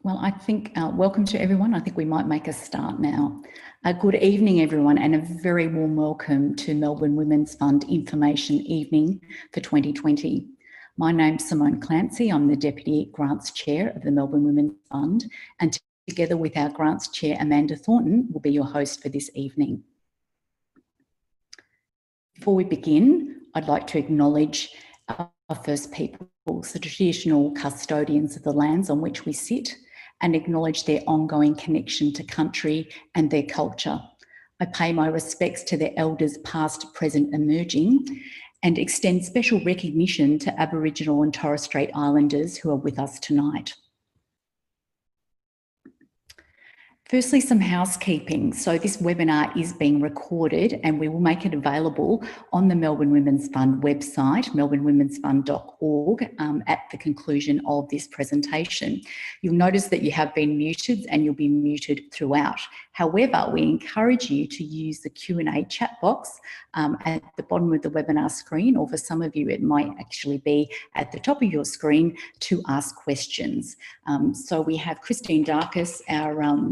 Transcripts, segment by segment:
Well, I think welcome to everyone. I think we might make a start now. Good evening, everyone, and a very warm welcome to Melbourne Women's Fund Information Evening for 2020. My name's Simone Clancy. I'm the Deputy Grants Chair of the Melbourne Women's Fund, and together with our Grants Chair, Amanda Thornton, will be your host for this evening. Before we begin, I'd like to acknowledge our First Peoples, the traditional custodians of the lands on which we sit, and acknowledge their ongoing connection to country and their culture. I pay my respects to their elders past, present, emerging, and extend special recognition to Aboriginal and Torres Strait Islanders who are with us tonight. Firstly, some housekeeping. So this webinar is being recorded and we will make it available on the Melbourne Women's Fund website, melbournewomen'sfund.org, at the conclusion of this presentation. You'll notice that you have been muted and you'll be muted throughout. However, we encourage you to use the Q&A chat box at the bottom of the webinar screen, or for some of you, it might actually be at the top of your screen to ask questions. So we have Christine Darkus, our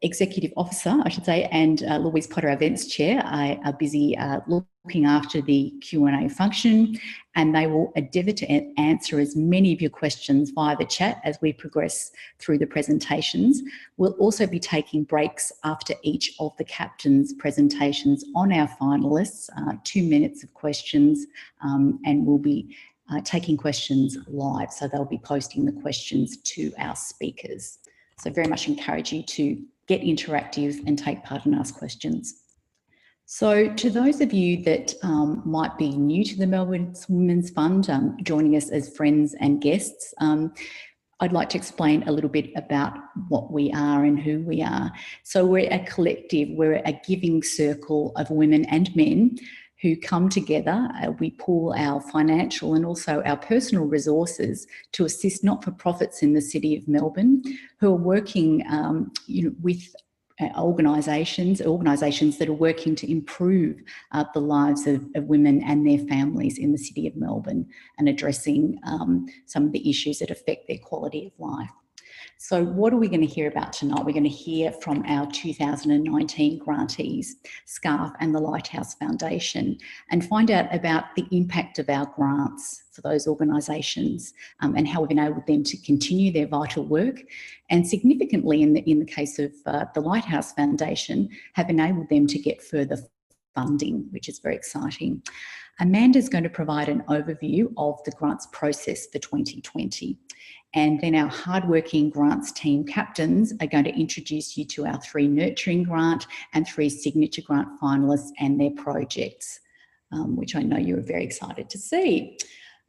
Executive Officer, I should say, and Louise Potter, our Events Chair, are busy looking after the Q&A function, and they will endeavour to answer as many of your questions via the chat as we progress through the presentations. We'll also be taking breaks after each of the captains' presentations on our finalists, 2 minutes of questions, and we'll be taking questions live, so they'll be posting the questions to our speakers. So very much encourage you to get interactive and take part and ask questions. So to those of you that might be new to the Melbourne Women's Fund, joining us as friends and guests, I'd like to explain a little bit about what we are and who we are. So we're a collective, we're a giving circle of women and men who come together. We pool our financial and also our personal resources to assist not-for-profits in the City of Melbourne who are working with organisations that are working to improve the lives of women and their families in the City of Melbourne and addressing some of the issues that affect their quality of life. So what are we going to hear about tonight? We're going to hear from our 2019 grantees, SCARF and the Lighthouse Foundation, and find out about the impact of our grants for those organisations and how we've enabled them to continue their vital work, and significantly in the case of the Lighthouse Foundation, have enabled them to get further funding, which is very exciting. Amanda's going to provide an overview of the grants process for 2020. And then our hardworking grants team captains are going to introduce you to our 3 nurturing grant and 3 signature grant finalists and their projects, which I know you're very excited to see.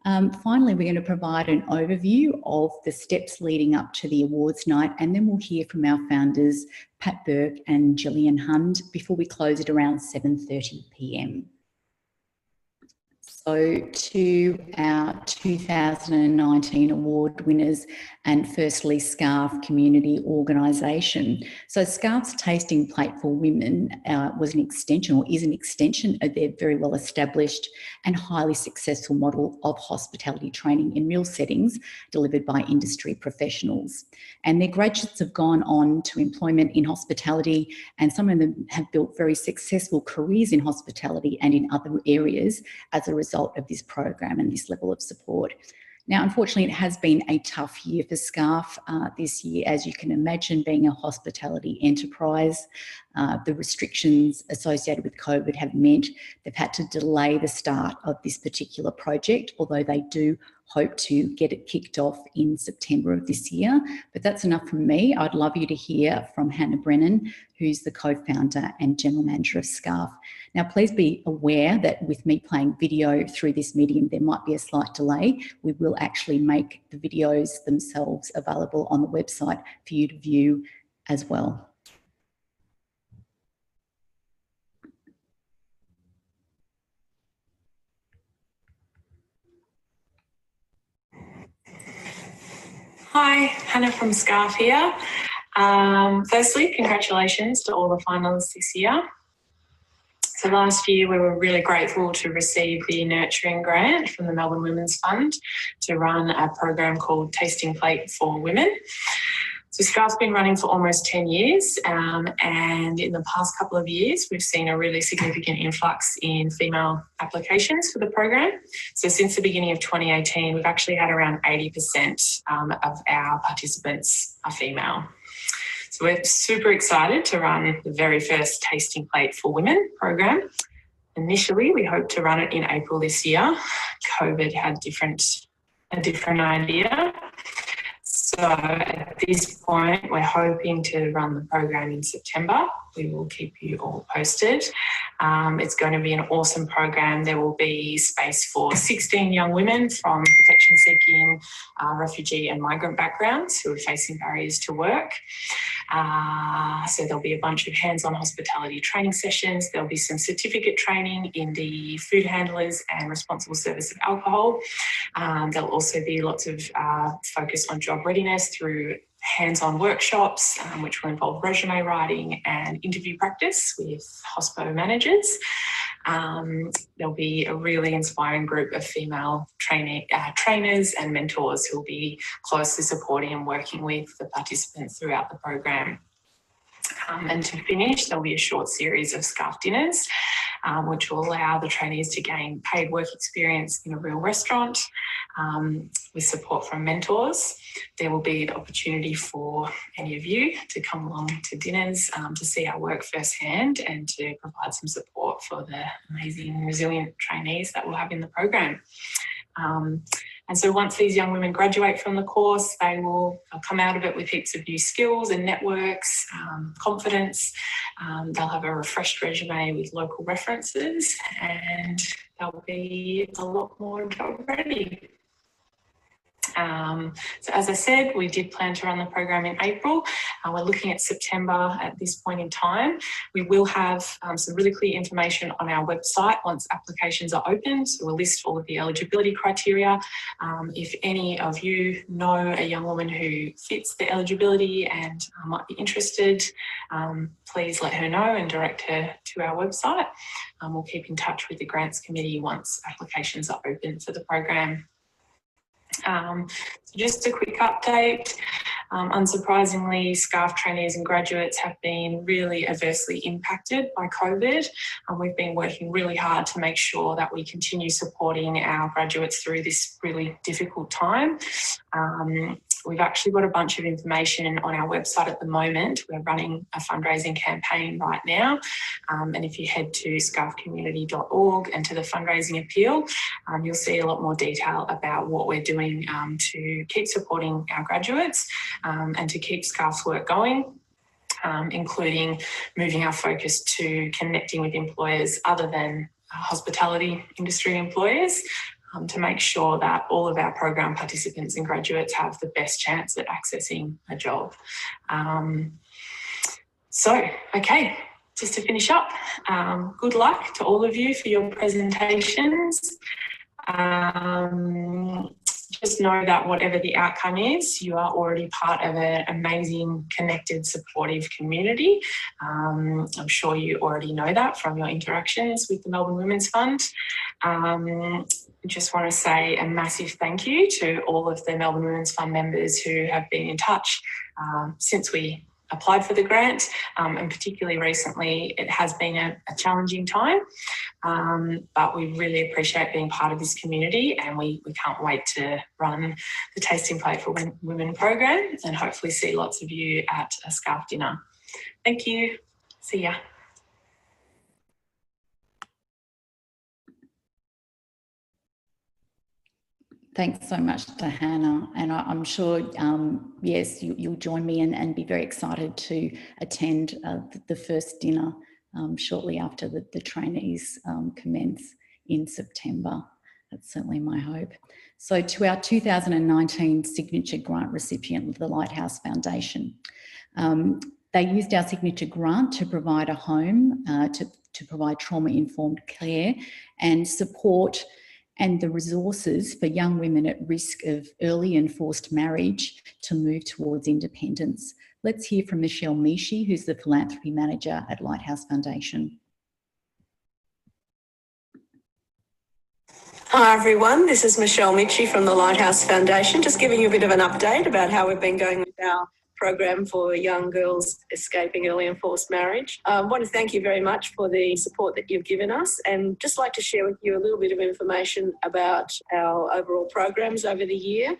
Finally, we're going to provide an overview of the steps leading up to the awards night, and then we'll hear from our founders, Pat Burke and Gillian Hund, before we close at around 7:30 p.m. So to our 2019 award winners, and firstly SCARF Community Organisation. So SCARF's Tasting Plate for Women was an extension, or is an extension, of their very well established and highly successful model of hospitality training in meal settings delivered by industry professionals. And their graduates have gone on to employment in hospitality, and some of them have built very successful careers in hospitality and in other areas as a result of this program and this level of support. Now, unfortunately, it has been a tough year for SCARF this year, as you can imagine, being a hospitality enterprise. The restrictions associated with COVID have meant they've had to delay the start of this particular project, although they do hope to get it kicked off in September of this year. But that's enough from me. I'd love you to hear from Hannah Brennan, who's the co-founder and general manager of SCARF. Now, please be aware that with me playing video through this medium, there might be a slight delay. We will actually make the videos themselves available on the website for you to view as well. Hi, Hannah from SCARF here. Firstly, congratulations to all the finalists this year. So last year we were really grateful to receive the Nurturing Grant from the Melbourne Women's Fund to run a program called Tasting Plate for Women. So SCARF's been running for almost 10 years and in the past couple of years we've seen a really significant influx in female applications for the program. So since the beginning of 2018 we've actually had around 80% of our participants are female. So we're super excited to run the very first Tasting Plate for Women program. Initially we hoped to run it in April this year. COVID had a different idea. So at this point, we're hoping to run the program in September. We will keep you all posted. It's going to be an awesome program. There will be space for 16 young women from protection-seeking, refugee and migrant backgrounds who are facing barriers to work. So there'll be a bunch of hands-on hospitality training sessions. There'll be some certificate training in the food handlers and responsible service of alcohol. There'll also be lots of focus on job readiness through hands-on workshops, which will involve resume writing and interview practice with hospo managers. There'll be a really inspiring group of female trainers and mentors who will be closely supporting and working with the participants throughout the program. And to finish, there'll be a short series of SCARF dinners, which will allow the trainees to gain paid work experience in a real restaurant with support from mentors. There will be the opportunity for any of you to come along to dinners to see our work firsthand and to provide some support for the amazing, resilient trainees that we'll have in the program. And so once these young women graduate from the course, they'll come out of it with heaps of new skills and networks, confidence. They'll have a refreshed resume with local references and they'll be a lot more job ready. So as I said, we did plan to run the program in April. We're looking at September at this point in time. We will have some really clear information on our website once applications are open. So we'll list all of the eligibility criteria. If any of you know a young woman who fits the eligibility and might be interested, please let her know and direct her to our website. We'll keep in touch with the grants committee once applications are open for the program. So just a quick update. Unsurprisingly, SCARF trainees and graduates have been really adversely impacted by COVID. We've been working really hard to make sure that we continue supporting our graduates through this really difficult time. We've actually got a bunch of information on our website at the moment. We're running a fundraising campaign right now. And if you head to scarfcommunity.org and to the fundraising appeal, you'll see a lot more detail about what we're doing to keep supporting our graduates and to keep SCARF's work going. Including moving our focus to connecting with employers other than hospitality industry employers to make sure that all of our program participants and graduates have the best chance at accessing a job. Okay, just to finish up, good luck to all of you for your presentations. Just know that whatever the outcome is, you are already part of an amazing, connected, supportive community. I'm sure you already know that from your interactions with the Melbourne Women's Fund. Just want to say a massive thank you to all of the Melbourne Women's Fund members who have been in touch since we applied for the grant, and particularly recently it has been a challenging time, but we really appreciate being part of this community and we can't wait to run the Tasting Plate for Women program and hopefully see lots of you at a SCARF dinner. Thank you. See ya. Thanks so much to Hannah, and I'm sure, yes, you'll join me and be very excited to attend the first dinner shortly after the trainees commence in September. That's certainly my hope. So to our 2019 signature grant recipient, the Lighthouse Foundation. They used our signature grant to provide a home, to provide trauma-informed care and support and the resources for young women at risk of early and forced marriage to move towards independence. Let's hear from Michelle Mishi, who's the philanthropy manager at Lighthouse Foundation. Hi everyone, this is Michelle Mitchie from the Lighthouse Foundation, just giving you a bit of an update about how we've been going with our program for young girls escaping early and forced marriage. I want to thank you very much for the support that you've given us, and just like to share with you a little bit of information about our overall programs over the year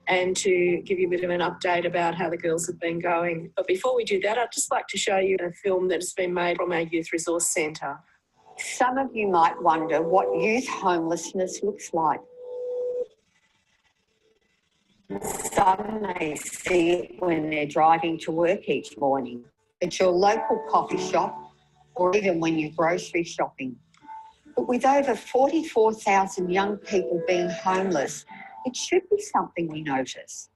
and to give you a bit of an update about how the girls have been going. But before we do that, I'd just like to show you a film that has been made from our Youth Resource Centre. Some of you might wonder what youth homelessness looks like. Some may see it when they're driving to work each morning, at your local coffee shop, or even when you're grocery shopping. But with over 44,000 young people being homeless, it should be something we notice.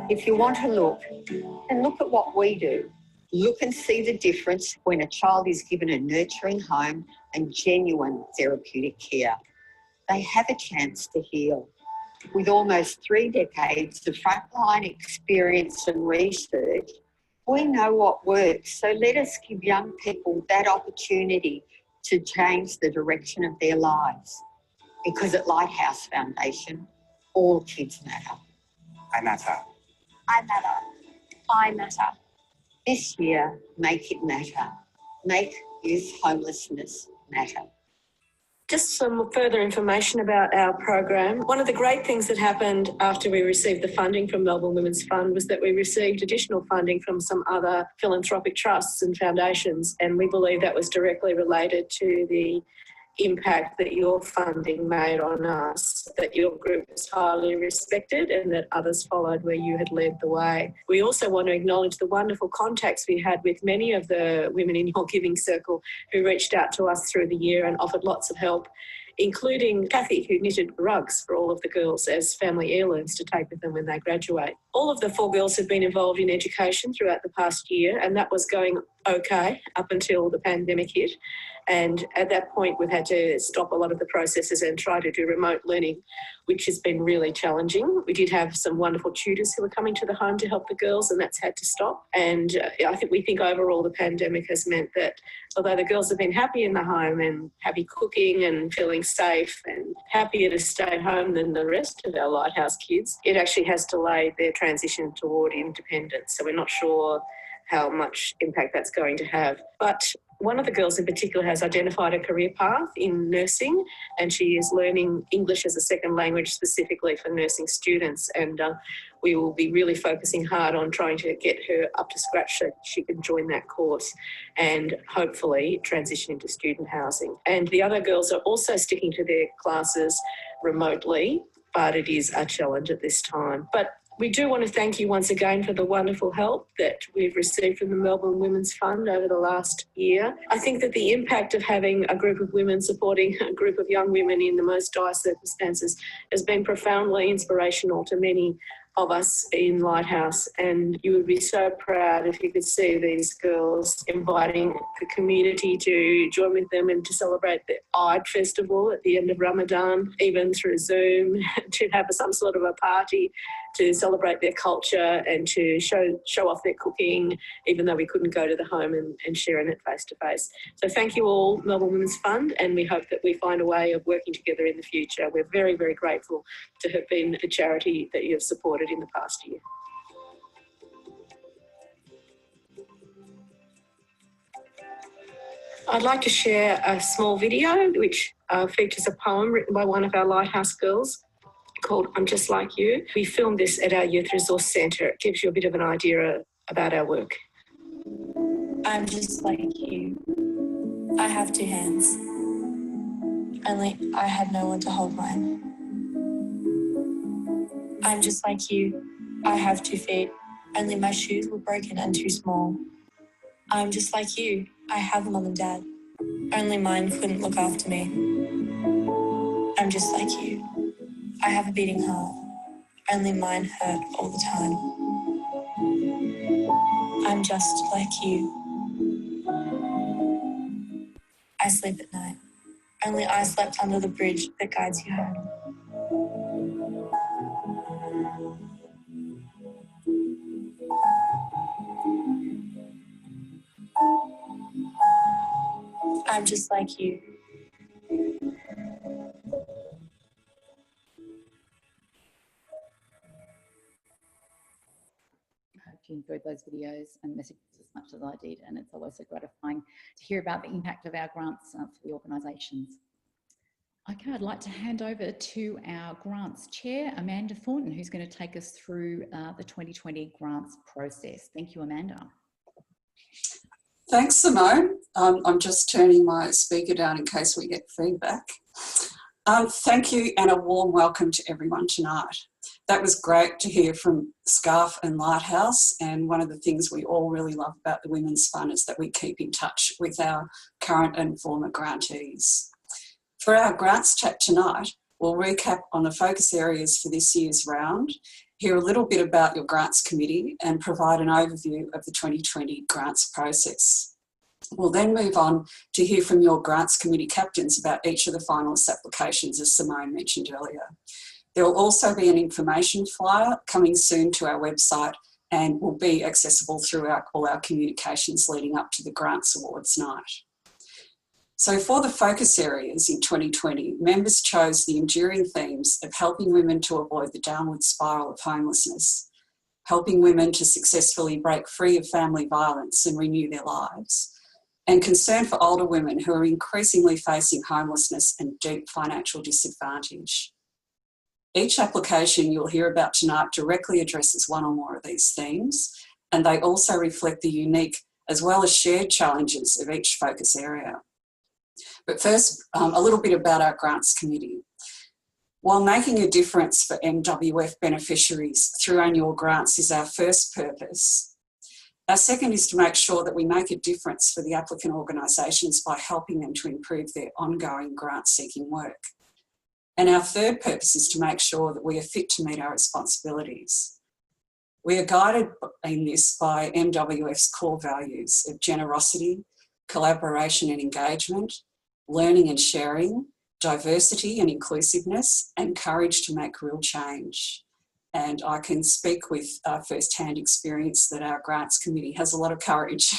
If you want to look, then look at what we do. Look and see the difference when a child is given a nurturing home and genuine therapeutic care. They have a chance to heal. With almost 3 decades of frontline experience and research, we know what works, so let us give young people that opportunity to change the direction of their lives. Because at Lighthouse Foundation, all kids matter. I matter. I matter. I matter. This year, make it matter. Make youth homelessness matter. Just some further information about our program. One of the great things that happened after we received the funding from Melbourne Women's Fund was that we received additional funding from some other philanthropic trusts and foundations, and we believe that was directly related to the impact that your funding made on us, that your group is highly respected and that others followed where you had led the way. We also want to acknowledge the wonderful contacts we had with many of the women in your giving circle who reached out to us through the year and offered lots of help, including Kathy, who knitted rugs for all of the girls as family heirlooms to take with them when they graduate. All of the 4 girls have been involved in education throughout the past year, and that was going okay up until the pandemic hit. And at that point, we've had to stop a lot of the processes and try to do remote learning, which has been really challenging. We did have some wonderful tutors who were coming to the home to help the girls, and that's had to stop. And we think overall the pandemic has meant that although the girls have been happy in the home and happy cooking and feeling safe and happier to stay home than the rest of our Lighthouse kids, it actually has delayed their transition toward independence. So we're not sure how much impact that's going to have. But one of the girls in particular has identified a career path in nursing, and she is learning English as a second language specifically for nursing students. And we will be really focusing hard on trying to get her up to scratch so she can join that course and hopefully transition into student housing. And the other girls are also sticking to their classes remotely, but it is a challenge at this time. But we do want to thank you once again for the wonderful help that we've received from the Melbourne Women's Fund over the last year. I think that the impact of having a group of women supporting a group of young women in the most dire circumstances has been profoundly inspirational to many of us in Lighthouse, and you would be so proud if you could see these girls inviting the community to join with them and to celebrate the Eid festival at the end of Ramadan, even through Zoom, to have some sort of a party to celebrate their culture and to show off their cooking, even though we couldn't go to the home and share in it face to face. So thank you all, Melbourne Women's Fund, and we hope that we find a way of working together in the future. We're very, very grateful to have been the charity that you have supported in the past year. I'd like to share a small video which features a poem written by one of our Lighthouse girls called I'm Just Like You. We filmed this at our Youth Resource Centre. It gives you a bit of an idea about our work. I'm just like you. I have 2 hands. Only I had no one to hold mine. I'm just like you. I have 2 feet. Only my shoes were broken and too small. I'm just like you. I have a mum and dad. Only mine couldn't look after me. I'm just like you. I have a beating heart. Only mine hurt all the time. I'm just like you. I sleep at night. Only I slept under the bridge that guides you home. I'm just like you. you enjoyed those videos and messages as much as I did, and it's always so gratifying to hear about the impact of our grants for the organisations. Okay, I'd like to hand over to our grants chair, Amanda Thornton, who's going to take us through the 2020 grants process. Thank you, Amanda. Thanks, Simone. I'm just turning my speaker down in case we get feedback. Thank you and a warm welcome to everyone tonight. That was great to hear from SCARF and Lighthouse, and one of the things we all really love about the Women's Fund is that we keep in touch with our current and former grantees. For our grants chat tonight, we'll recap on the focus areas for this year's round, hear a little bit about your grants committee and provide an overview of the 2020 grants process. We'll then move on to hear from your grants committee captains about each of the finalist applications, as Simone mentioned earlier. There will also be an information flyer coming soon to our website and will be accessible throughout all our communications leading up to the Grants Awards night. So for the focus areas in 2020, members chose the enduring themes of helping women to avoid the downward spiral of homelessness, helping women to successfully break free of family violence and renew their lives, and concern for older women who are increasingly facing homelessness and deep financial disadvantage. Each application you'll hear about tonight directly addresses one or more of these themes, and they also reflect the unique as well as shared challenges of each focus area. But first, a little bit about our grants committee. While making a difference for MWF beneficiaries through annual grants is our first purpose, our second is to make sure that we make a difference for the applicant organisations by helping them to improve their ongoing grant-seeking work. And our third purpose is to make sure that we are fit to meet our responsibilities. We are guided in this by MWF's core values of generosity, collaboration and engagement, learning and sharing, diversity and inclusiveness, and courage to make real change. And I can speak with first-hand experience that our grants committee has a lot of courage.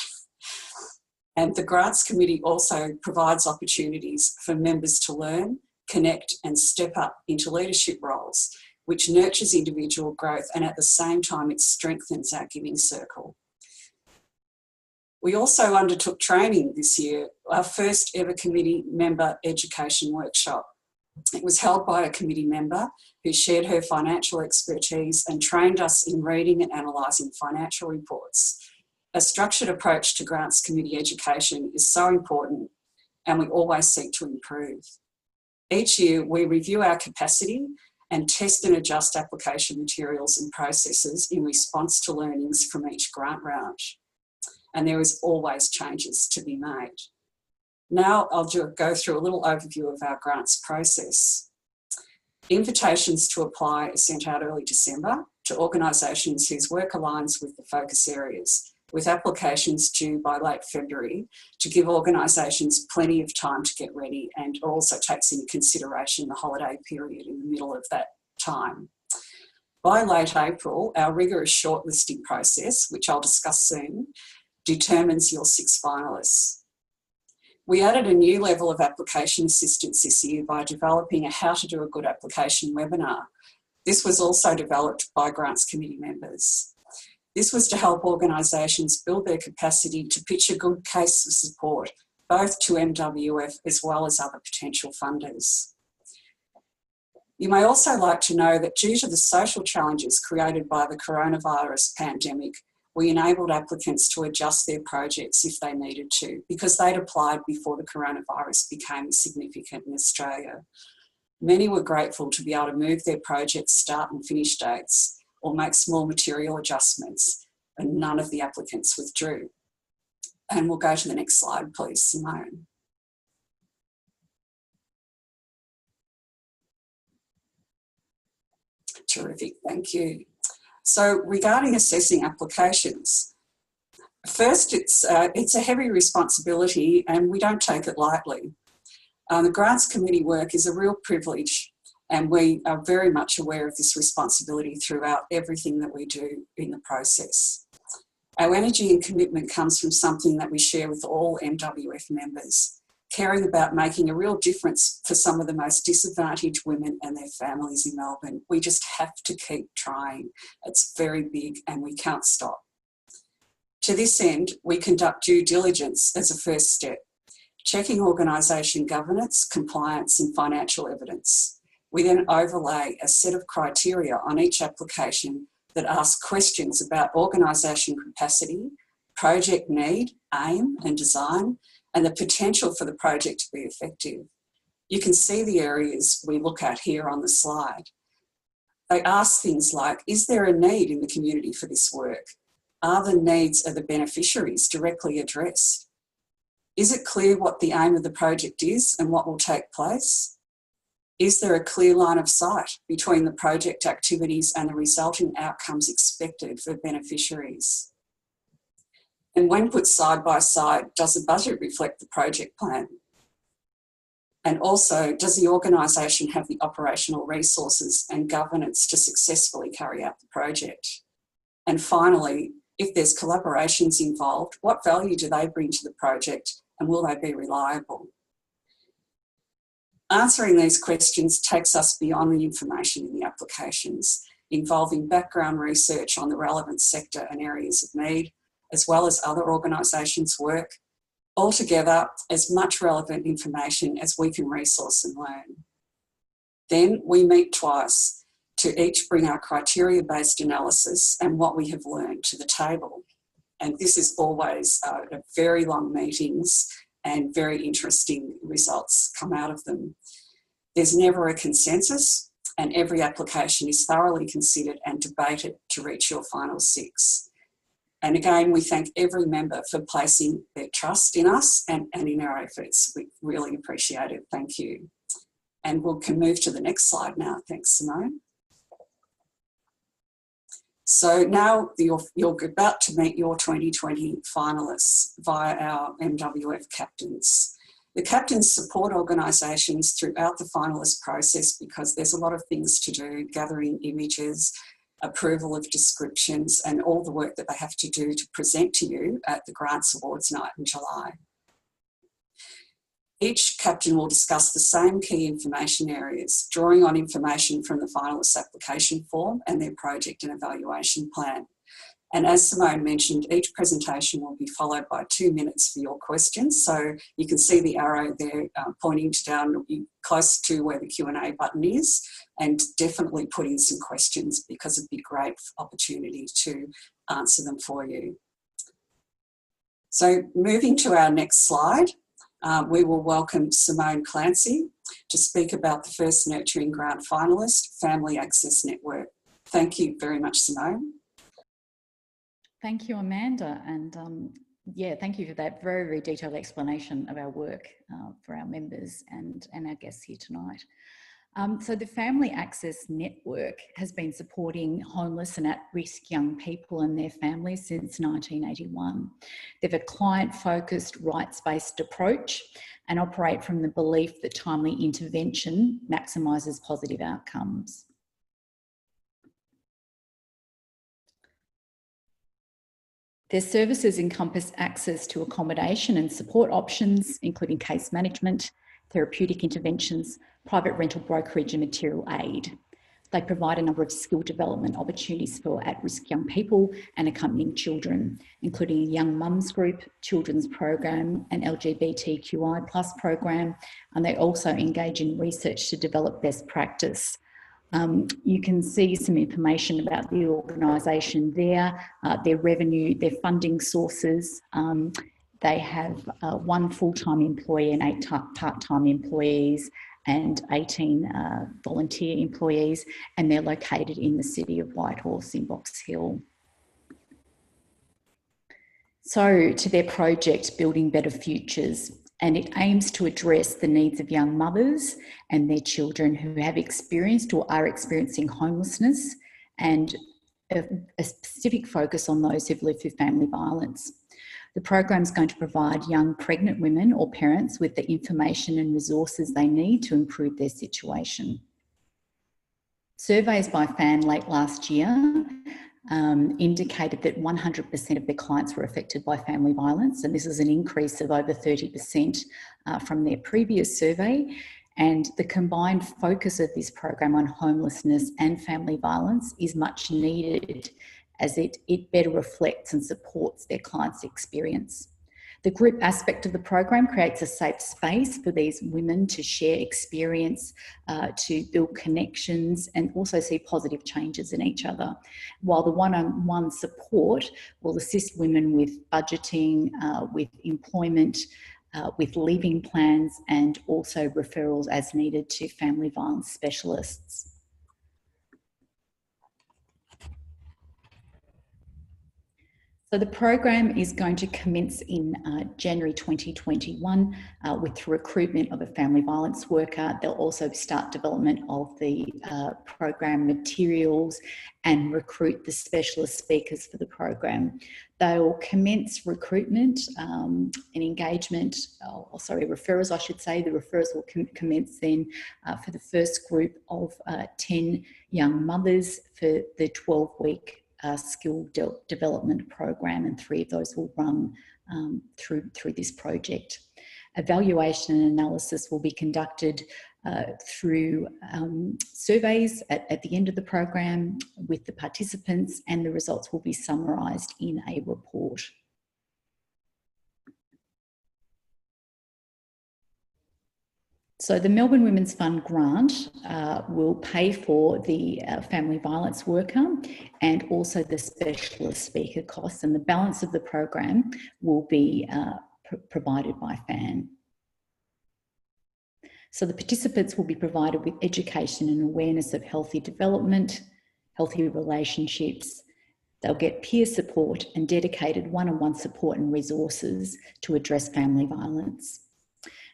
And the grants committee also provides opportunities for members to learn, connect and step up into leadership roles, which nurtures individual growth and at the same time it strengthens our giving circle. We also undertook training this year, our first ever committee member education workshop. It was held by a committee member who shared her financial expertise and trained us in reading and analysing financial reports. A structured approach to grants committee education is so important and we always seek to improve. Each year we review our capacity and test and adjust application materials and processes in response to learnings from each grant round. And there is always changes to be made. Now I'll go through a little overview of our grants process. Invitations to apply are sent out early December to organisations whose work aligns with the focus areas, with applications due by late February to give organisations plenty of time to get ready, and also takes into consideration the holiday period in the middle of that time. By late April, our rigorous shortlisting process, which I'll discuss soon, determines your 6 finalists. We added a new level of application assistance this year by developing a How to Do a Good Application webinar. This was also developed by Grants Committee members. This was to help organisations build their capacity to pitch a good case of support, both to MWF as well as other potential funders. You may also like to know that due to the social challenges created by the coronavirus pandemic, we enabled applicants to adjust their projects if they needed to, because they'd applied before the coronavirus became significant in Australia. Many were grateful to be able to move their project's start and finish dates or make small material adjustments, and none of the applicants withdrew. And we'll go to the next slide, please, Simone. Terrific, thank you. So regarding assessing applications, first it's a heavy responsibility and we don't take it lightly. The Grants Committee work is a real privilege and we are very much aware of this responsibility throughout everything that we do in the process. Our energy and commitment comes from something that we share with all MWF members, caring about making a real difference for some of the most disadvantaged women and their families in Melbourne. We just have to keep trying. It's very big and we can't stop. To this end, we conduct due diligence as a first step, checking organisation governance, compliance and financial evidence. We then overlay a set of criteria on each application that ask questions about organisation capacity, project need, aim and design, and the potential for the project to be effective. You can see the areas we look at here on the slide. They ask things like, is there a need in the community for this work? Are the needs of the beneficiaries directly addressed? Is it clear what the aim of the project is and what will take place? Is there a clear line of sight between the project activities and the resulting outcomes expected for beneficiaries? And when put side by side, does the budget reflect the project plan? And also, does the organisation have the operational resources and governance to successfully carry out the project? And finally, if there's collaborations involved, what value do they bring to the project and will they be reliable? Answering these questions takes us beyond the information in the applications, involving background research on the relevant sector and areas of need, as well as other organisations' work, altogether as much relevant information as we can resource and learn. Then we meet twice to each bring our criteria-based analysis and what we have learned to the table. And this is always very long meetings and very interesting results come out of them. There's never a consensus and every application is thoroughly considered and debated to reach your final six. And again, we thank every member for placing their trust in us and in our efforts. We really appreciate it. Thank you. And we can move to the next slide now. Thanks, Simone. So now you're about to meet your 2020 finalists via our MWF captains. The captains support organisations throughout the finalist process because there's a lot of things to do, gathering images, approval of descriptions and all the work that they have to do to present to you at the Grants Awards night in July. Each captain will discuss the same key information areas, drawing on information from the finalist application form and their project and evaluation plan. And as Simone mentioned, each presentation will be followed by 2 minutes for your questions. So you can see the arrow there pointing down close to where the Q&A button is, and definitely put in some questions because it'd be a great opportunity to answer them for you. So moving to our next slide, we will welcome Simone Clancy to speak about the first Nurturing Grant finalist, Family Access Network. Thank you very much, Simone. Thank you, Amanda, and yeah, thank you for that very, very detailed explanation of our work for our members and our guests here tonight. So the Family Access Network has been supporting homeless and at-risk young people and their families since 1981. They have a client-focused, rights-based approach and operate from the belief that timely intervention maximises positive outcomes. Their services encompass access to accommodation and support options, including case management, therapeutic interventions, private rental brokerage and material aid. They provide a number of skill development opportunities for at-risk young people and accompanying children, including a young mums group, children's program, an LGBTQI+ program, and they also engage in research to develop best practice. You can see some information about the organisation there, their revenue, their funding sources. They have 1 full-time employee and 8 part-time employees and 18 volunteer employees, and they're located in the city of Whitehorse in Box Hill. So to their project, Building Better Futures, and it aims to address the needs of young mothers and their children who have experienced or are experiencing homelessness, and a specific focus on those who've lived through family violence. The program is going to provide young pregnant women or parents with the information and resources they need to improve their situation. Surveys by FAN late last year indicated that 100% of their clients were affected by family violence, and this is an increase of over 30% from their previous survey. And the combined focus of this program on homelessness and family violence is much needed as it better reflects and supports their clients' experience. The group aspect of the program creates a safe space for these women to share experience, to build connections, and also see positive changes in each other. While the one-on-one support will assist women with budgeting, with employment, with leaving plans, and also referrals as needed to family violence specialists. So the program is going to commence in January 2021 with the recruitment of a family violence worker. They'll also start development of the program materials and recruit the specialist speakers for the program. They'll commence recruitment and engagement, referrals I should say. The referrals will commence then for the first group of 10 young mothers for the 12-week skill development program, and 3 of those will run through this project. Evaluation and analysis will be conducted through surveys at the end of the program with the participants, and the results will be summarised in a report. So the Melbourne Women's Fund grant will pay for the family violence worker and also the specialist speaker costs, and the balance of the program will be provided by FAN. So the participants will be provided with education and awareness of healthy development, healthy relationships. They'll get peer support and dedicated one-on-one support and resources to address family violence.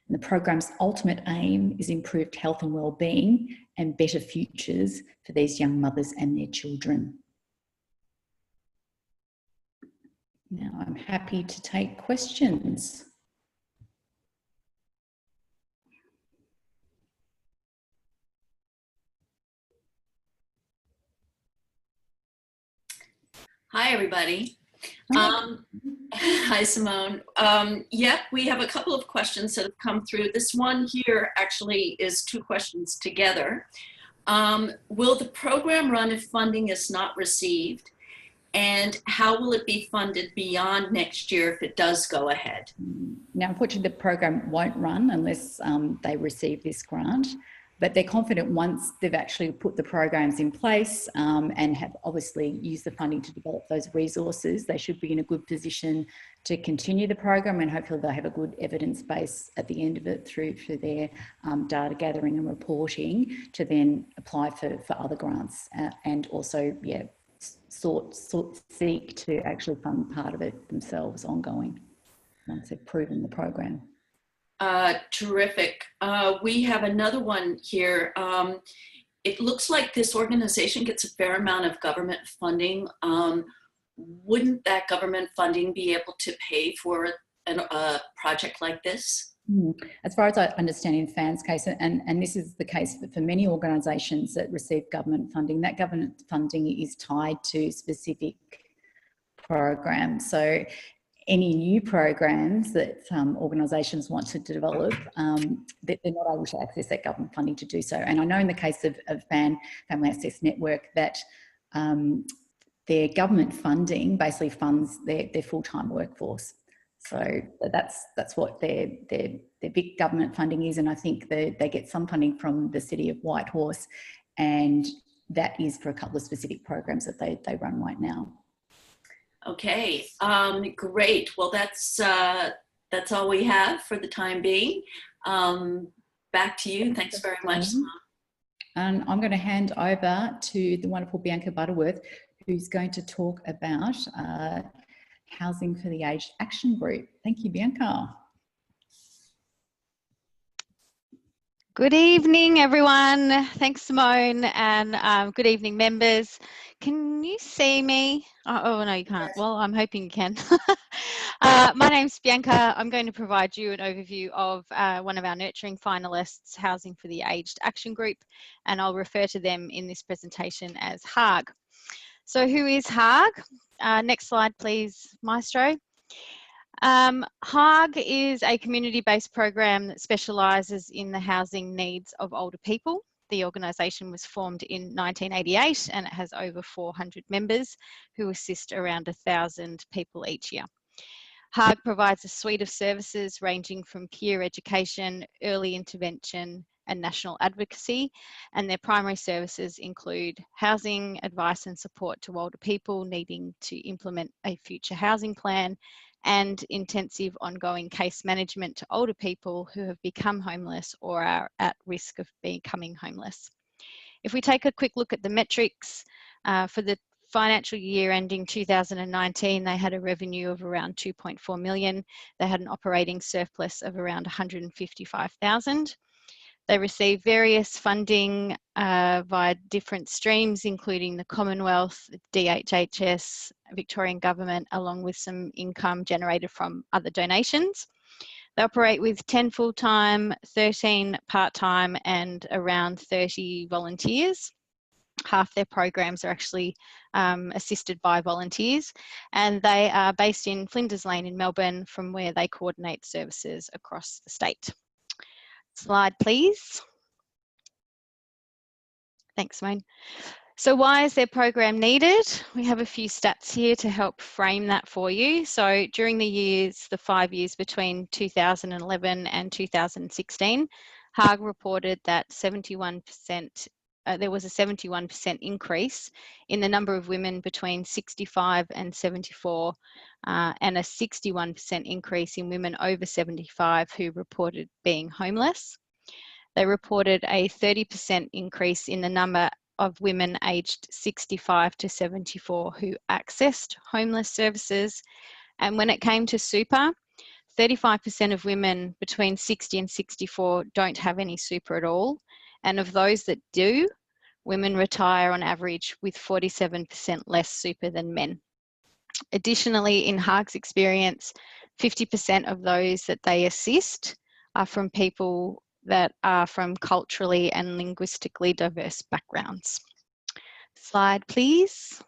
And the program's ultimate aim is improved health and well-being and better futures for these young mothers and their children. Now I'm happy to take questions. Hi, everybody. Hi, Simone. Yep, we have a couple of questions that have come through. This one here actually is 2 questions together. Will the program run if funding is not received? And how will it be funded beyond next year if it does go ahead? Now, unfortunately, the program won't run unless they receive this grant. But they're confident once they've actually put the programs in place and have obviously used the funding to develop those resources, they should be in a good position to continue the program, and hopefully they'll have a good evidence base at the end of it through their data gathering and reporting to then apply for other grants and also, yeah, seek to actually fund part of it themselves ongoing once they've proven the program. Terrific. We have another one here. It looks like this organization gets a fair amount of government funding. Wouldn't that government funding be able to pay for a project like this? As far as I understand in FAN's case, and this is the case for many organisations that receive government funding, that government funding is tied to specific programs. So any new programs that organisations want to develop, they're not able to access that government funding to do so. And I know in the case of FAN, Family Access Network, that their government funding basically funds their full-time workforce. So that's what their big government funding is, and I think they get some funding from the City of Whitehorse, and that is for a couple of specific programs that they run right now. Okay, great. Well, that's all we have for the time being. Back to you. Thanks very much. And I'm going to hand over to the wonderful Bianca Butterworth, who's going to talk about Housing for the Aged Action Group. Thank you, Bianca. Good evening, everyone. Thanks, Simone, and good evening, members. Can you see me? Oh, no, you can't. Well, I'm hoping you can. My name's Bianca. I'm going to provide you an overview of one of our nurturing finalists, Housing for the Aged Action Group, and I'll refer to them in this presentation as HAG. So who is HAG? Next slide, please, Maestro. HAG is a community-based program that specialises in the housing needs of older people. The organisation was formed in 1988 and it has over 400 members who assist around 1,000 people each year. HARG provides a suite of services ranging from peer education, early intervention and national advocacy, and their primary services include housing, advice and support to older people needing to implement a future housing plan, and intensive ongoing case management to older people who have become homeless or are at risk of becoming homeless. If we take a quick look at the metrics, for the financial year ending 2019, they had a revenue of around 2.4 million. They had an operating surplus of around 155,000. They received various funding via different streams, including the Commonwealth, DHHS, Victorian Government, along with some income generated from other donations. They operate with 10 full-time, 13 part-time and around 30 volunteers. Half their programs are actually assisted by volunteers, and they are based in Flinders Lane in Melbourne, from where they coordinate services across the state. Slide, please. Thanks, Simone. So why is their program needed? We have a few stats here to help frame that for you. So during the 5 years between 2011 and 2016, HARG reported that 71%, there was a 71% increase in the number of women between 65 and 74, and a 61% increase in women over 75 who reported being homeless. They reported a 30% increase in the number of women aged 65 to 74 who accessed homeless services. And when it came to super, 35% of women between 60 and 64 don't have any super at all. And of those that do, women retire on average with 47% less super than men. Additionally, in HARG's experience, 50% of those that they assist are from people that are from culturally and linguistically diverse backgrounds. Slide, please.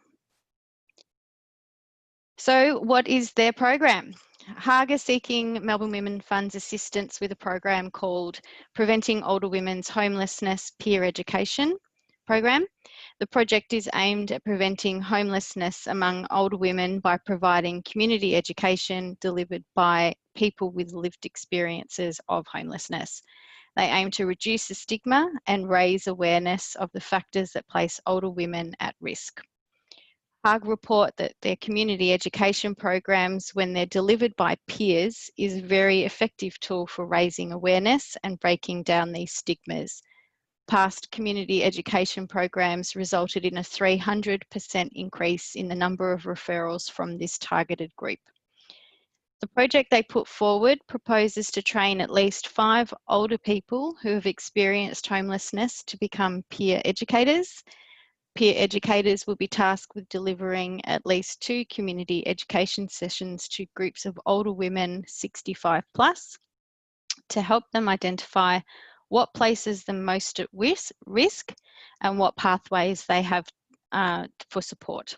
So what is their program? HARG is seeking Melbourne Women Fund's assistance with a program called Preventing Older Women's Homelessness Peer Education program. The project is aimed at preventing homelessness among older women by providing community education delivered by people with lived experiences of homelessness. They aim to reduce the stigma and raise awareness of the factors that place older women at risk. HARG report that their community education programs, when they're delivered by peers, is a very effective tool for raising awareness and breaking down these stigmas. Past community education programs resulted in a 300% increase in the number of referrals from this targeted group. The project they put forward proposes to train at least 5 older people who have experienced homelessness to become peer educators. Peer educators will be tasked with delivering at least 2 community education sessions to groups of older women 65 plus to help them identify what places them most at risk and what pathways they have for support.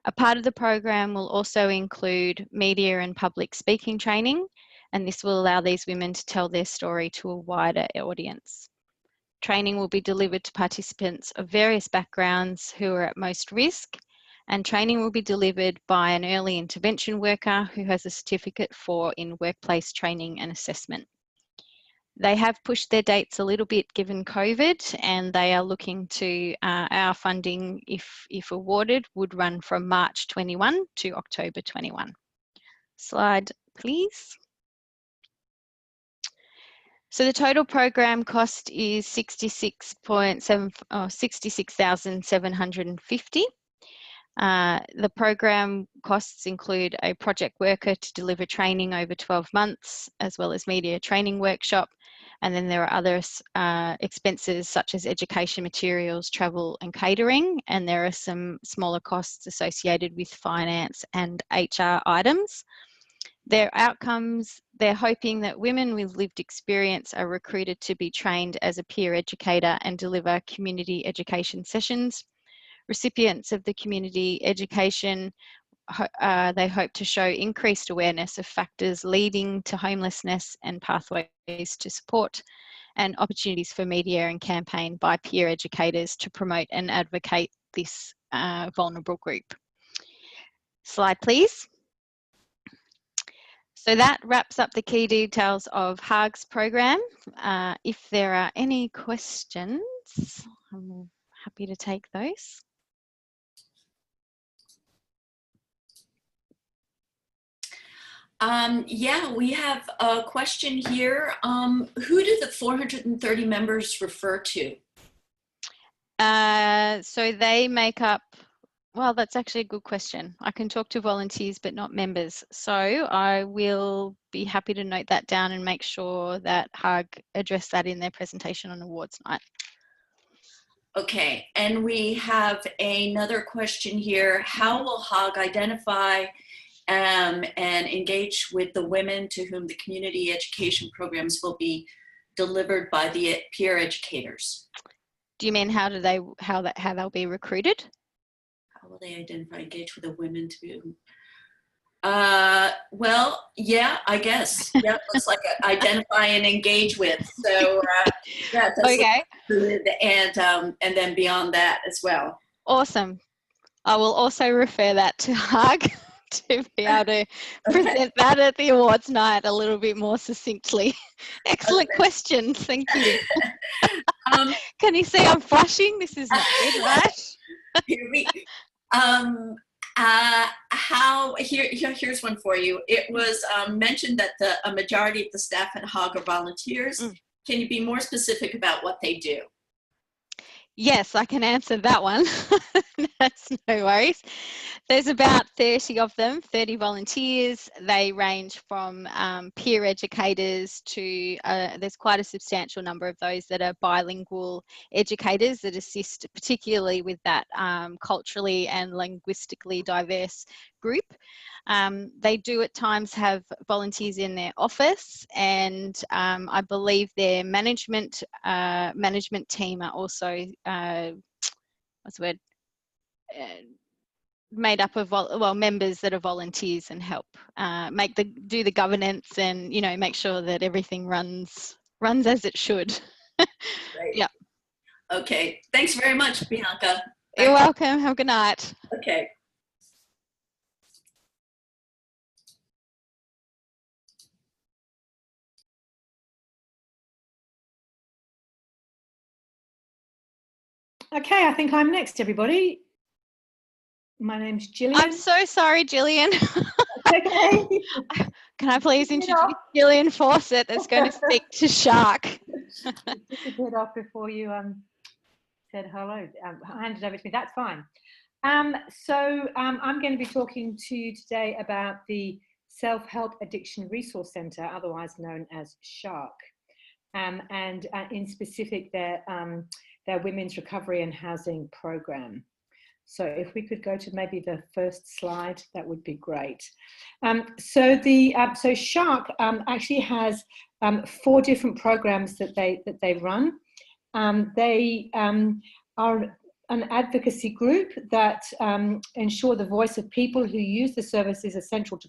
A part of the program will also include media and public speaking training, and this will allow these women to tell their story to a wider audience. Training will be delivered to participants of various backgrounds who are at most risk, and training will be delivered by an early intervention worker who has a certificate in workplace training and assessment. They have pushed their dates a little bit given COVID, and they are looking to, our funding, if awarded, would run from March 21 to October 21. Slide, please. So the total program cost is 66,750. The program costs include a project worker to deliver training over 12 months, as well as media training workshop. And then there are other expenses such as education materials, travel and catering. And there are some smaller costs associated with finance and HR items. Their outcomes, they're hoping that women with lived experience are recruited to be trained as a peer educator and deliver community education sessions. Recipients of the community education, they hope to show increased awareness of factors leading to homelessness and pathways to support. and opportunities for media and campaign by peer educators to promote and advocate this vulnerable group. Slide, please. So that wraps up the key details of HARG's program. If there are any questions, I'm happy to take those. Yeah, we have a question here. Who do the 430 members refer to? So they make up, well, that's actually a good question. I can talk to volunteers, but not members. So I will be happy to note that down and make sure that HARG address that in their presentation on awards night. Okay, and we have another question here. How will HARG identify and engage with the women to whom the community education programs will be delivered by the peer educators? Do you mean how they'll be recruited? How will they identify, engage with the women to whom? Well, yeah, I guess. Yeah, looks like identify and engage with. So yeah, okay. And then beyond that as well. Awesome. I will also refer that to HARG to be able to present that at the awards night a little bit more succinctly. Excellent questions. Thank you. Can you see I'm flushing? This is not good, right? Here's one for you. It was mentioned that a majority of the staff at HARG are volunteers. Can you be more specific about what they do? Yes, I can answer that one. That's no worries. There's about 30 of them, 30 volunteers. They range from peer educators to, there's quite a substantial number of those that are bilingual educators that assist particularly with that culturally and linguistically diverse group. They do at times have volunteers in their office, and I believe their management team are also what's the word? Made up of members that are volunteers and help do the governance and make sure that everything runs as it should. Great. Yeah. Okay. Thanks very much, Bianca. You're welcome. Have a good night. Okay. Okay, I think I'm next, everybody. My name's Gillian. I'm so sorry, Gillian. Okay. Can I please introduce Gillian Fawcett that's going to speak to Shark? Disappeared off before you said hello. Handed over to me. That's fine. So I'm going to be talking to you today about the Self-Help Addiction Resource Centre, otherwise known as Shark, and in specific their Women's Recovery and Housing Program. So if we could go to maybe the first slide, that would be great. So Shark actually has 4 different programs that they run. They are an advocacy group that ensure the voice of people who use the services is essential to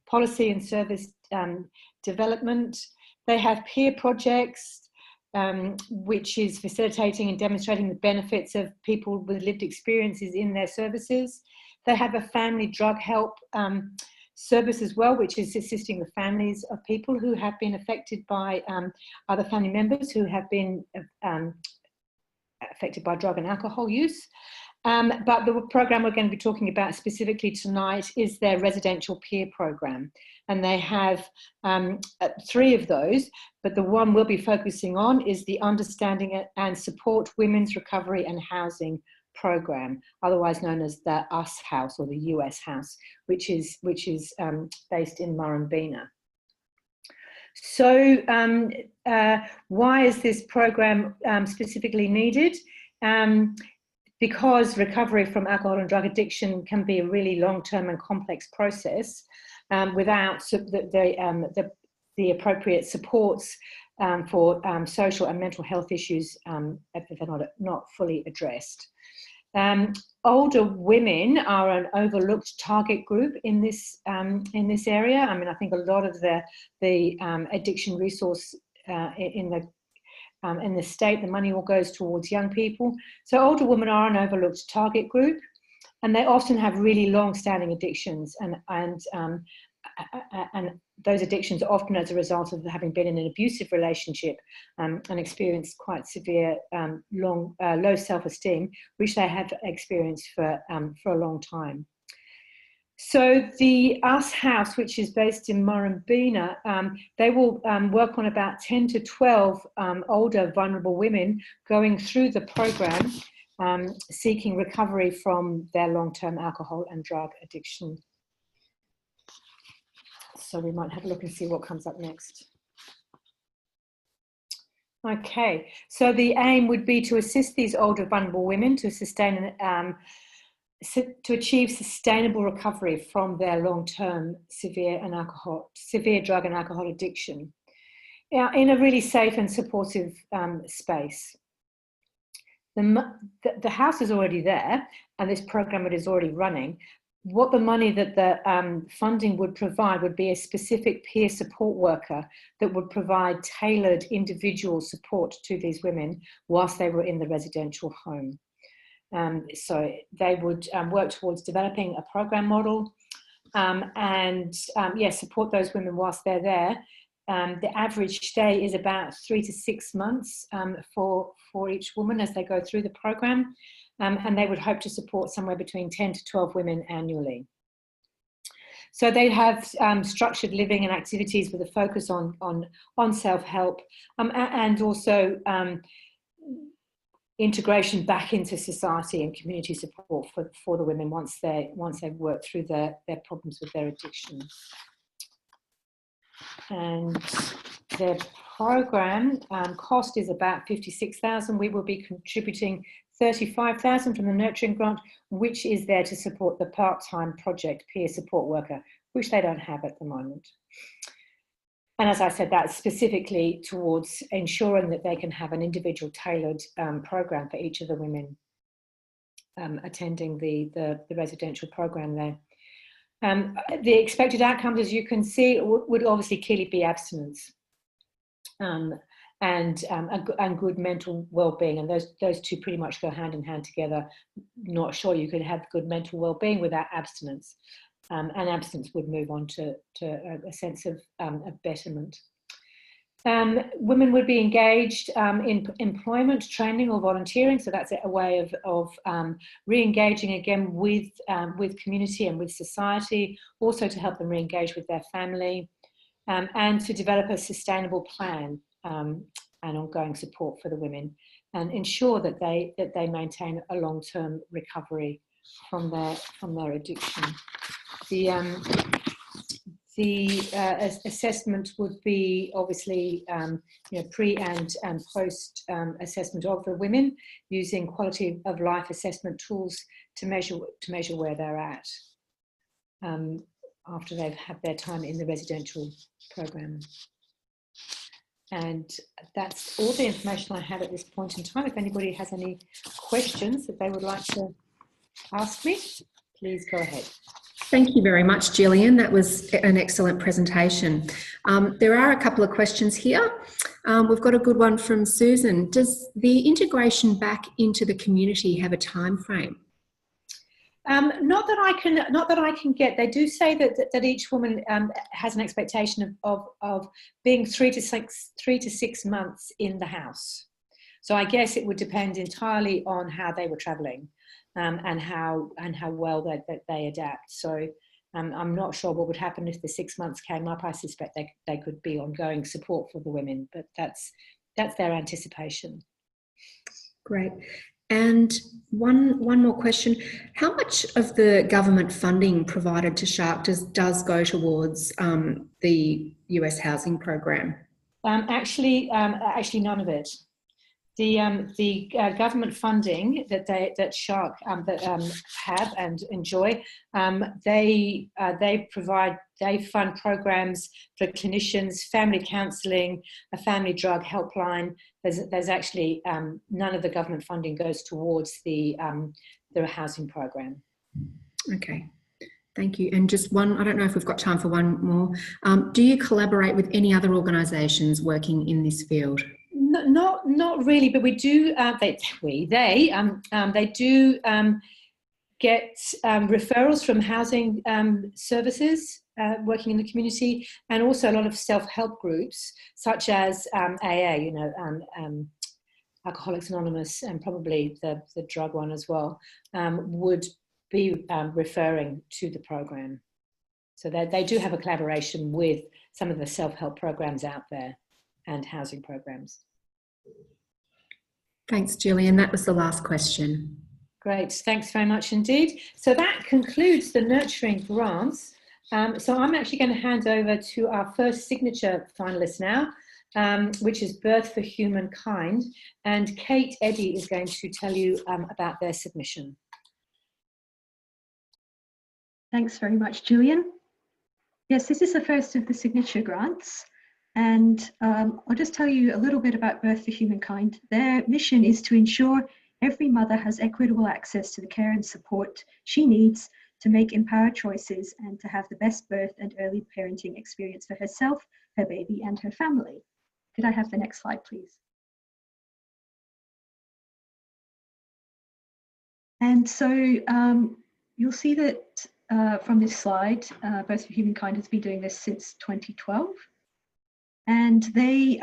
policy and service development. They have peer projects, which is facilitating and demonstrating the benefits of people with lived experiences in their services. They have a family drug help service as well, which is assisting the families of people who have been affected by other family members who have been affected by drug and alcohol use. But the program we're going to be talking about specifically tonight is their residential peer program. And they have 3 of those, but the one we'll be focusing on is the Understanding and Support Women's Recovery and Housing Program, otherwise known as the US House or the US House, which is based in Murrumbeena. So why is this program specifically needed? Because recovery from alcohol and drug addiction can be a really long-term and complex process without the appropriate supports for social and mental health issues if they're not fully addressed. Older women are an overlooked target group in this area. I mean, I think a lot of the addiction resource in the in the state, the money all goes towards young people. So older women are an overlooked target group, and they often have really long-standing addictions, and those addictions are often as a result of having been in an abusive relationship and experienced quite severe low self-esteem, which they have experienced for a long time. So the US House, which is based in Murrumbeena, they will work on about 10 to 12 older vulnerable women going through the program, seeking recovery from their long-term alcohol and drug addiction. So we might have a look and see what comes up next. Okay, so the aim would be to assist these older vulnerable women to to achieve sustainable recovery from their long-term severe drug and alcohol addiction in a really safe and supportive space. The house is already there, and this program is already running. What the money that the funding would provide would be a specific peer support worker that would provide tailored individual support to these women whilst they were in the residential home. So they would work towards developing a program model and support those women whilst they're there. The average stay is about 3 to 6 months for each woman as they go through the program, and they would hope to support somewhere between 10 to 12 women annually. So they have structured living and activities with a focus on self-help and also integration back into society and community support for the women once they've worked through their problems with their addiction. And their program cost is about $56,000. We will be contributing $35,000 from the nurturing grant, which is there to support the part-time project peer support worker, which they don't have at the moment. And as I said, that's specifically towards ensuring that they can have an individual tailored program for each of the women attending the residential program there. The expected outcomes, as you can see, would obviously clearly be abstinence and good mental well-being, and those two pretty much go hand in hand together. Not sure you could have good mental well-being without abstinence. And abstinence would move on to a sense of betterment. Women would be engaged in employment, training or volunteering, so that's a way of re-engaging again with community and with society, also to help them re-engage with their family, and to develop a sustainable plan and ongoing support for the women, and ensure that they maintain a long-term recovery from their addiction. The assessment would be obviously pre and post assessment of the women, using quality of life assessment tools to measure where they're at after they've had their time in the residential program. And that's all the information I have at this point in time. If anybody has any questions that they would like to ask me, please go ahead. Thank you very much, Gillian. That was an excellent presentation. There are a couple of questions here. We've got a good one from Susan. Does the integration back into the community have a time frame? Not that I can get. They do say that each woman has an expectation of being 3 to 6 months in the house. So I guess it would depend entirely on how they were travelling. And how well they adapt. So I'm not sure what would happen if the 6 months came up. I suspect they could be ongoing support for the women, but that's their anticipation. Great. And one more question: how much of the government funding provided to Shark does go towards the US housing program? Actually, none of it. The government funding that Shark have and enjoy, they fund programs for clinicians, family counselling, a family drug helpline. There's actually none of the government funding goes towards the housing program. Okay, thank you. And just one, I don't know if we've got time for one more. Do you collaborate with any other organisations working in this field? Not really, but we do. They do get referrals from housing services working in the community, and also a lot of self-help groups such as AA, Alcoholics Anonymous, and probably the drug one as well, would be referring to the program. So they do have a collaboration with some of the self-help programs out there and housing programs. Thanks, Gillian. That was the last question. Great, thanks very much indeed. So that concludes the nurturing grants. So I'm actually going to hand over to our first signature finalist now, which is Birth for Humankind. And Kate Eddy is going to tell you about their submission. Thanks very much, Gillian. Yes, this is the first of the signature grants. And I'll just tell you a little bit about Birth for Humankind. Their mission is to ensure every mother has equitable access to the care and support she needs to make empowered choices and to have the best birth and early parenting experience for herself, her baby, and her family. Could I have the next slide, please? And so you'll see that from this slide, Birth for Humankind has been doing this since 2012. And they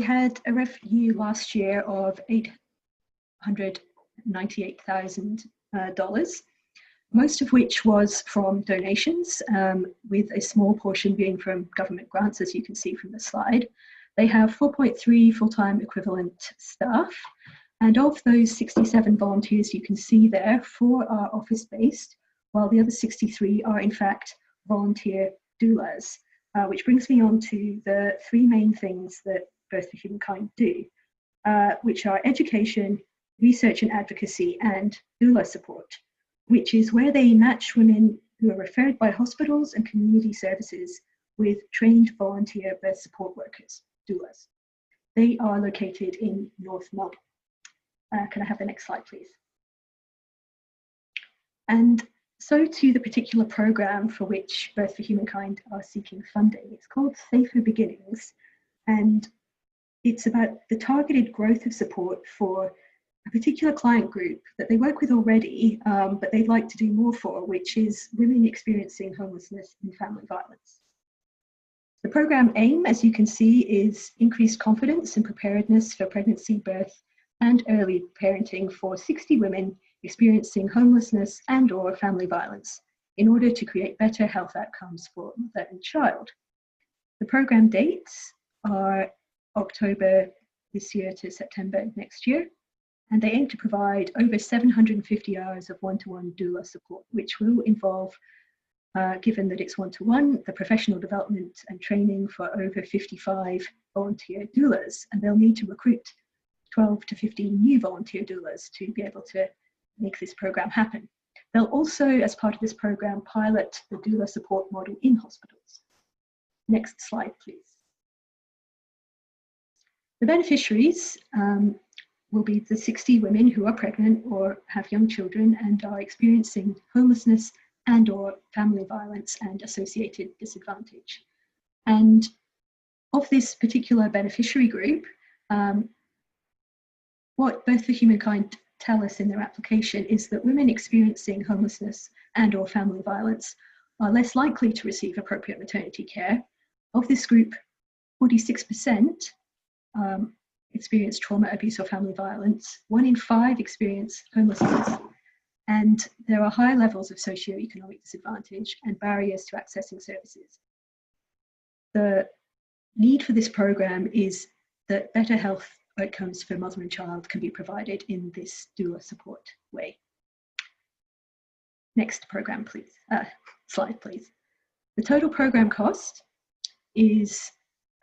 had a revenue last year of $898,000, most of which was from donations, with a small portion being from government grants, as you can see from the slide. They have 4.3 full-time equivalent staff, and of those 67 volunteers you can see there, 4 are office-based, while the other 63 are in fact volunteer doulas. Which brings me on to the 3 main things that Birth for Humankind do, which are education, research and advocacy, and doula support, which is where they match women who are referred by hospitals and community services with trained volunteer birth support workers, doulas. They are located in North Melbourne. Can I have the next slide, please? And so to the particular program for which Birth for Humankind are seeking funding. It's called Safer Beginnings, and it's about the targeted growth of support for a particular client group that they work with already, but they'd like to do more for, which is women experiencing homelessness and family violence. The program aim, as you can see, is increased confidence and preparedness for pregnancy, birth, and early parenting for 60 women experiencing homelessness and or family violence in order to create better health outcomes for mother and child. The program dates are October this year to September next year, and they aim to provide over 750 hours of one-to-one doula support, which will involve, given that it's one-to-one, the professional development and training for over 55 volunteer doulas, and they'll need to recruit 12 to 15 new volunteer doulas to be able to make this program happen. They'll also, as part of this program, pilot the doula support model in hospitals. Next slide, please. The beneficiaries will be the 60 women who are pregnant or have young children and are experiencing homelessness and or family violence and associated disadvantage. And of this particular beneficiary group, what Birth for Humankind tell us in their application is that women experiencing homelessness and or family violence are less likely to receive appropriate maternity care. Of this group, 46% experience trauma, abuse or family violence. 1 in 5 experience homelessness, and there are high levels of socioeconomic disadvantage and barriers to accessing services. The need for this program is that better health outcomes for mother and child can be provided in this doula support way. Next program, please. Slide, please. The total program cost is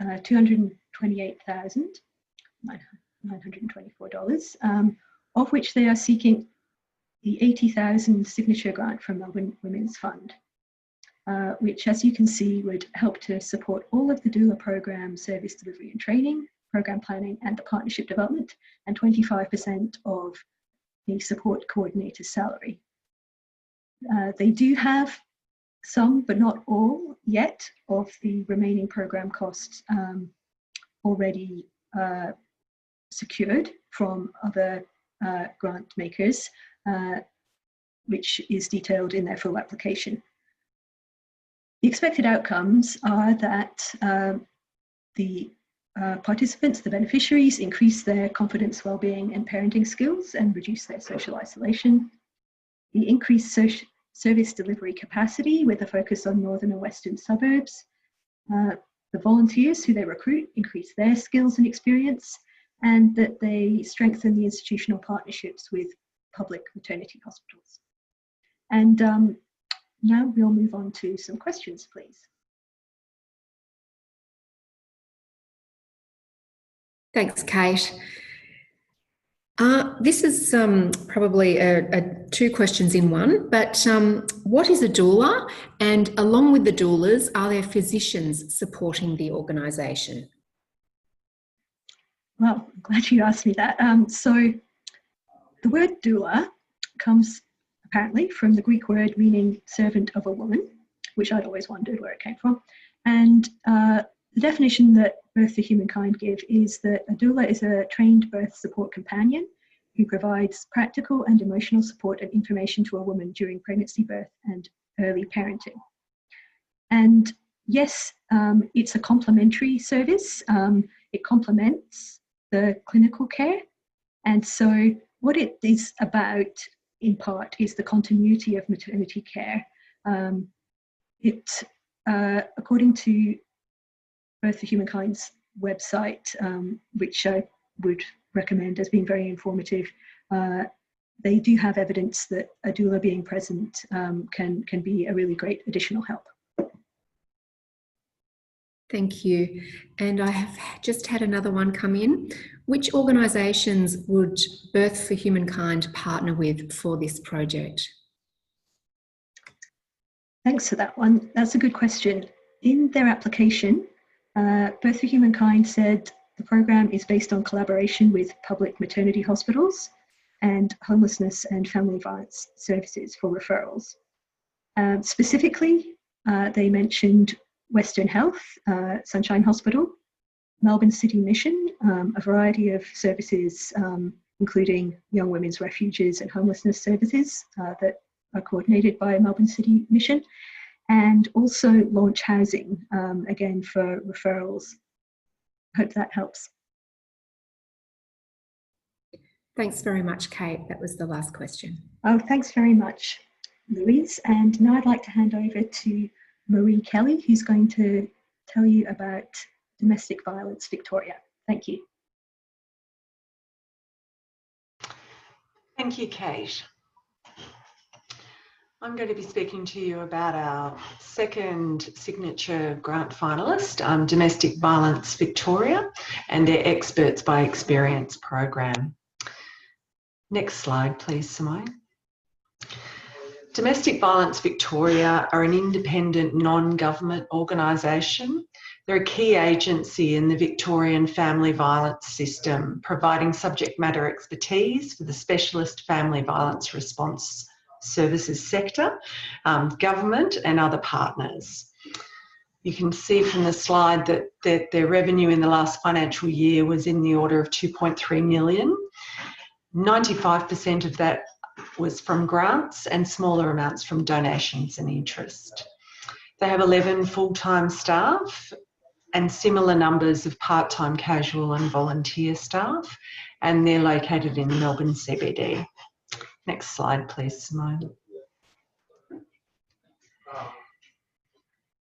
$228,924, of which they are seeking the 80,000 signature grant from Melbourne Women's Fund, which, as you can see, would help to support all of the doula program service delivery and training, program planning and the partnership development, and 25% of the support coordinator's salary. They do have some, but not all yet, of the remaining program costs already secured from other grant makers, which is detailed in their full application. The expected outcomes are that the participants, the beneficiaries, increase their confidence, well-being and parenting skills and reduce their social isolation. The increased service delivery capacity with a focus on northern and western suburbs. The volunteers who they recruit increase their skills and experience, and that they strengthen the institutional partnerships with public maternity hospitals. And now we'll move on to some questions, please. Thanks, Kate. This is probably two questions in one, but what is a doula? And along with the doulas, are there physicians supporting the organisation? Well, I'm glad you asked me that. So the word doula comes apparently from the Greek word meaning servant of a woman, which I'd always wondered where it came from. And the definition that Birth for Humankind give is that a doula is a trained birth support companion who provides practical and emotional support and information to a woman during pregnancy, birth, and early parenting. And yes, it's a complementary service. It complements the clinical care. And so what it is about, in part, is the continuity of maternity care. According to Birth for Humankind's website, which I would recommend as being very informative, they do have evidence that a doula being present can be a really great additional help. Thank you. And I have just had another one come in. Which organisations would Birth for Humankind partner with for this project? Thanks for that one. That's a good question. In their application, Birth for Humankind said the program is based on collaboration with public maternity hospitals and homelessness and family violence services for referrals. Specifically, they mentioned Western Health, Sunshine Hospital, Melbourne City Mission, a variety of services, including young women's refuges and homelessness services that are coordinated by Melbourne City Mission, and also Launch Housing, again for referrals. Hope that helps. Thanks very much, Kate. That was the last question. Oh, thanks very much, Louise. And now I'd like to hand over to Marie Kelly, who's going to tell you about Domestic Violence Victoria. Thank you. Thank you, Kate. I'm going to be speaking to you about our second signature grant finalist, Domestic Violence Victoria, and their Experts by Experience program. Next slide, please, Simone. Domestic Violence Victoria are an independent non-government organisation. They're a key agency in the Victorian family violence system, providing subject matter expertise for the specialist family violence response services sector, government and other partners. You can see from the slide that their revenue in the last financial year was in the order of 2.3 million. 95% of that was from grants and smaller amounts from donations and interest. They have 11 full-time staff and similar numbers of part-time, casual and volunteer staff, and they're located in Melbourne CBD. Next slide, please, Simone.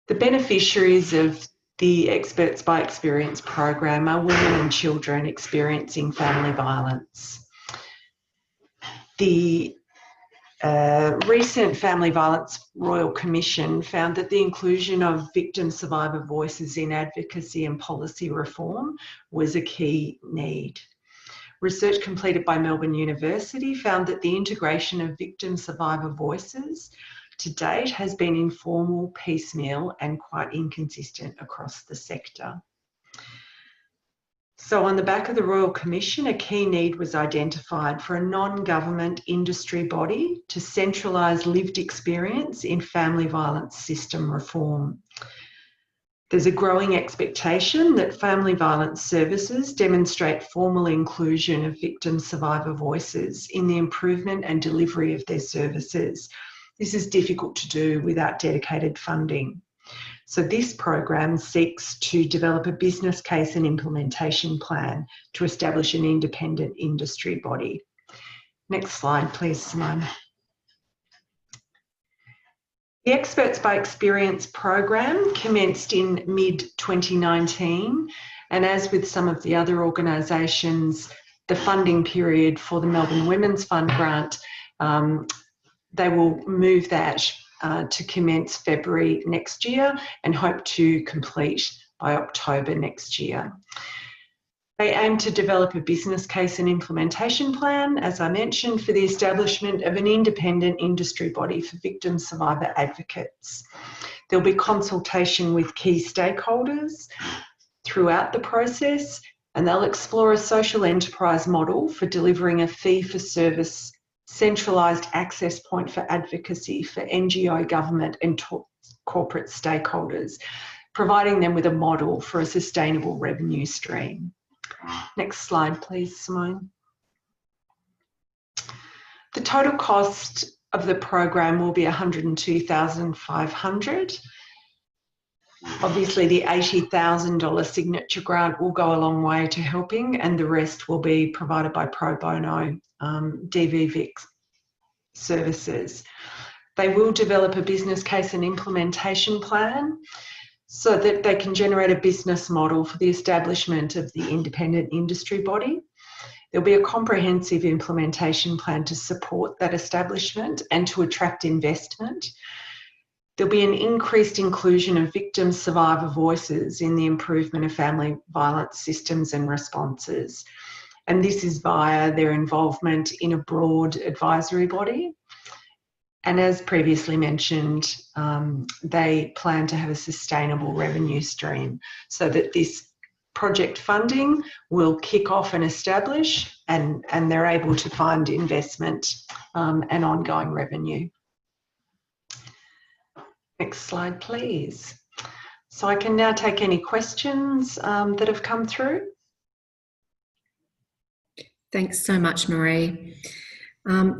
The beneficiaries of the Experts by Experience program are women and children experiencing family violence. The recent Family Violence Royal Commission found that the inclusion of victim survivor voices in advocacy and policy reform was a key need. Research completed by Melbourne University found that the integration of victim survivor voices to date has been informal, piecemeal, and quite inconsistent across the sector. So on the back of the Royal Commission, a key need was identified for a non-government industry body to centralise lived experience in family violence system reform. There's a growing expectation that family violence services demonstrate formal inclusion of victim survivor voices in the improvement and delivery of their services. This is difficult to do without dedicated funding. So this program seeks to develop a business case and implementation plan to establish an independent industry body. Next slide, please, Simone. The Experts by Experience program commenced in mid-2019, and as with some of the other organisations, the funding period for the Melbourne Women's Fund grant, they will move that to commence February next year and hope to complete by October next year. They aim to develop a business case and implementation plan, as I mentioned, for the establishment of an independent industry body for victim survivor advocates. There'll be consultation with key stakeholders throughout the process, and they'll explore a social enterprise model for delivering a fee-for-service centralised access point for advocacy for NGO, government and corporate stakeholders, providing them with a model for a sustainable revenue stream. Next slide, please, Simone. The total cost of the program will be $102,500. Obviously, the $80,000 signature grant will go a long way to helping, and the rest will be provided by pro bono DVVIC services. They will develop a business case and implementation plan so that they can generate a business model for the establishment of the independent industry body. There'll be a comprehensive implementation plan to support that establishment and to attract investment. There'll be an increased inclusion of victim survivor voices in the improvement of family violence systems and responses. And this is via their involvement in a broad advisory body. And as previously mentioned, they plan to have a sustainable revenue stream so that this project funding will kick off and establish, and they're able to find investment and ongoing revenue. Next slide, please. So I can now take any questions that have come through. Thanks so much, Marie.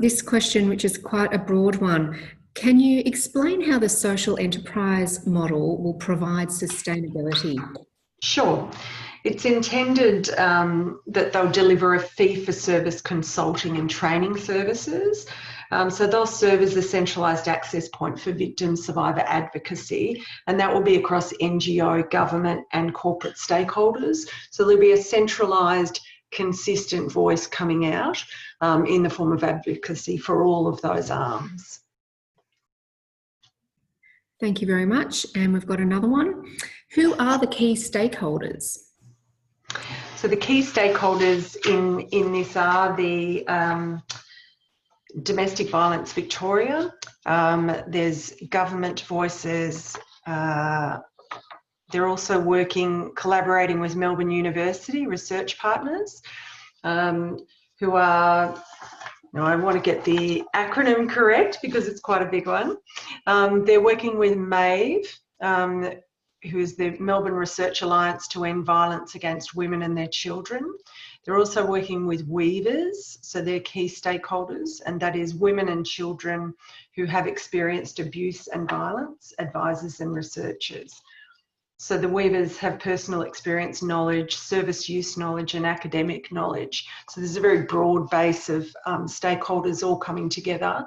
This question, which is quite a broad one, can you explain how the social enterprise model will provide sustainability? Sure. It's intended that they'll deliver a fee-for-service consulting and training services. So they'll serve as a centralised access point for victim survivor advocacy, and that will be across NGO, government and corporate stakeholders. So there'll be a centralised, consistent voice coming out in the form of advocacy for all of those arms. Thank you very much. And we've got another one. Who are the key stakeholders? So the key stakeholders in this are the Domestic Violence Victoria, there's government voices, they're also collaborating with Melbourne University research partners who are, I want to get the acronym correct because it's quite a big one. They're working with MAVE, who is the Melbourne Research Alliance to End Violence Against Women and Their Children. They're also working with Weavers, so they're key stakeholders, and that is women and children who have experienced abuse and violence, advisors and researchers. So the Weavers have personal experience knowledge, service use knowledge and academic knowledge. So there's a very broad base of stakeholders all coming together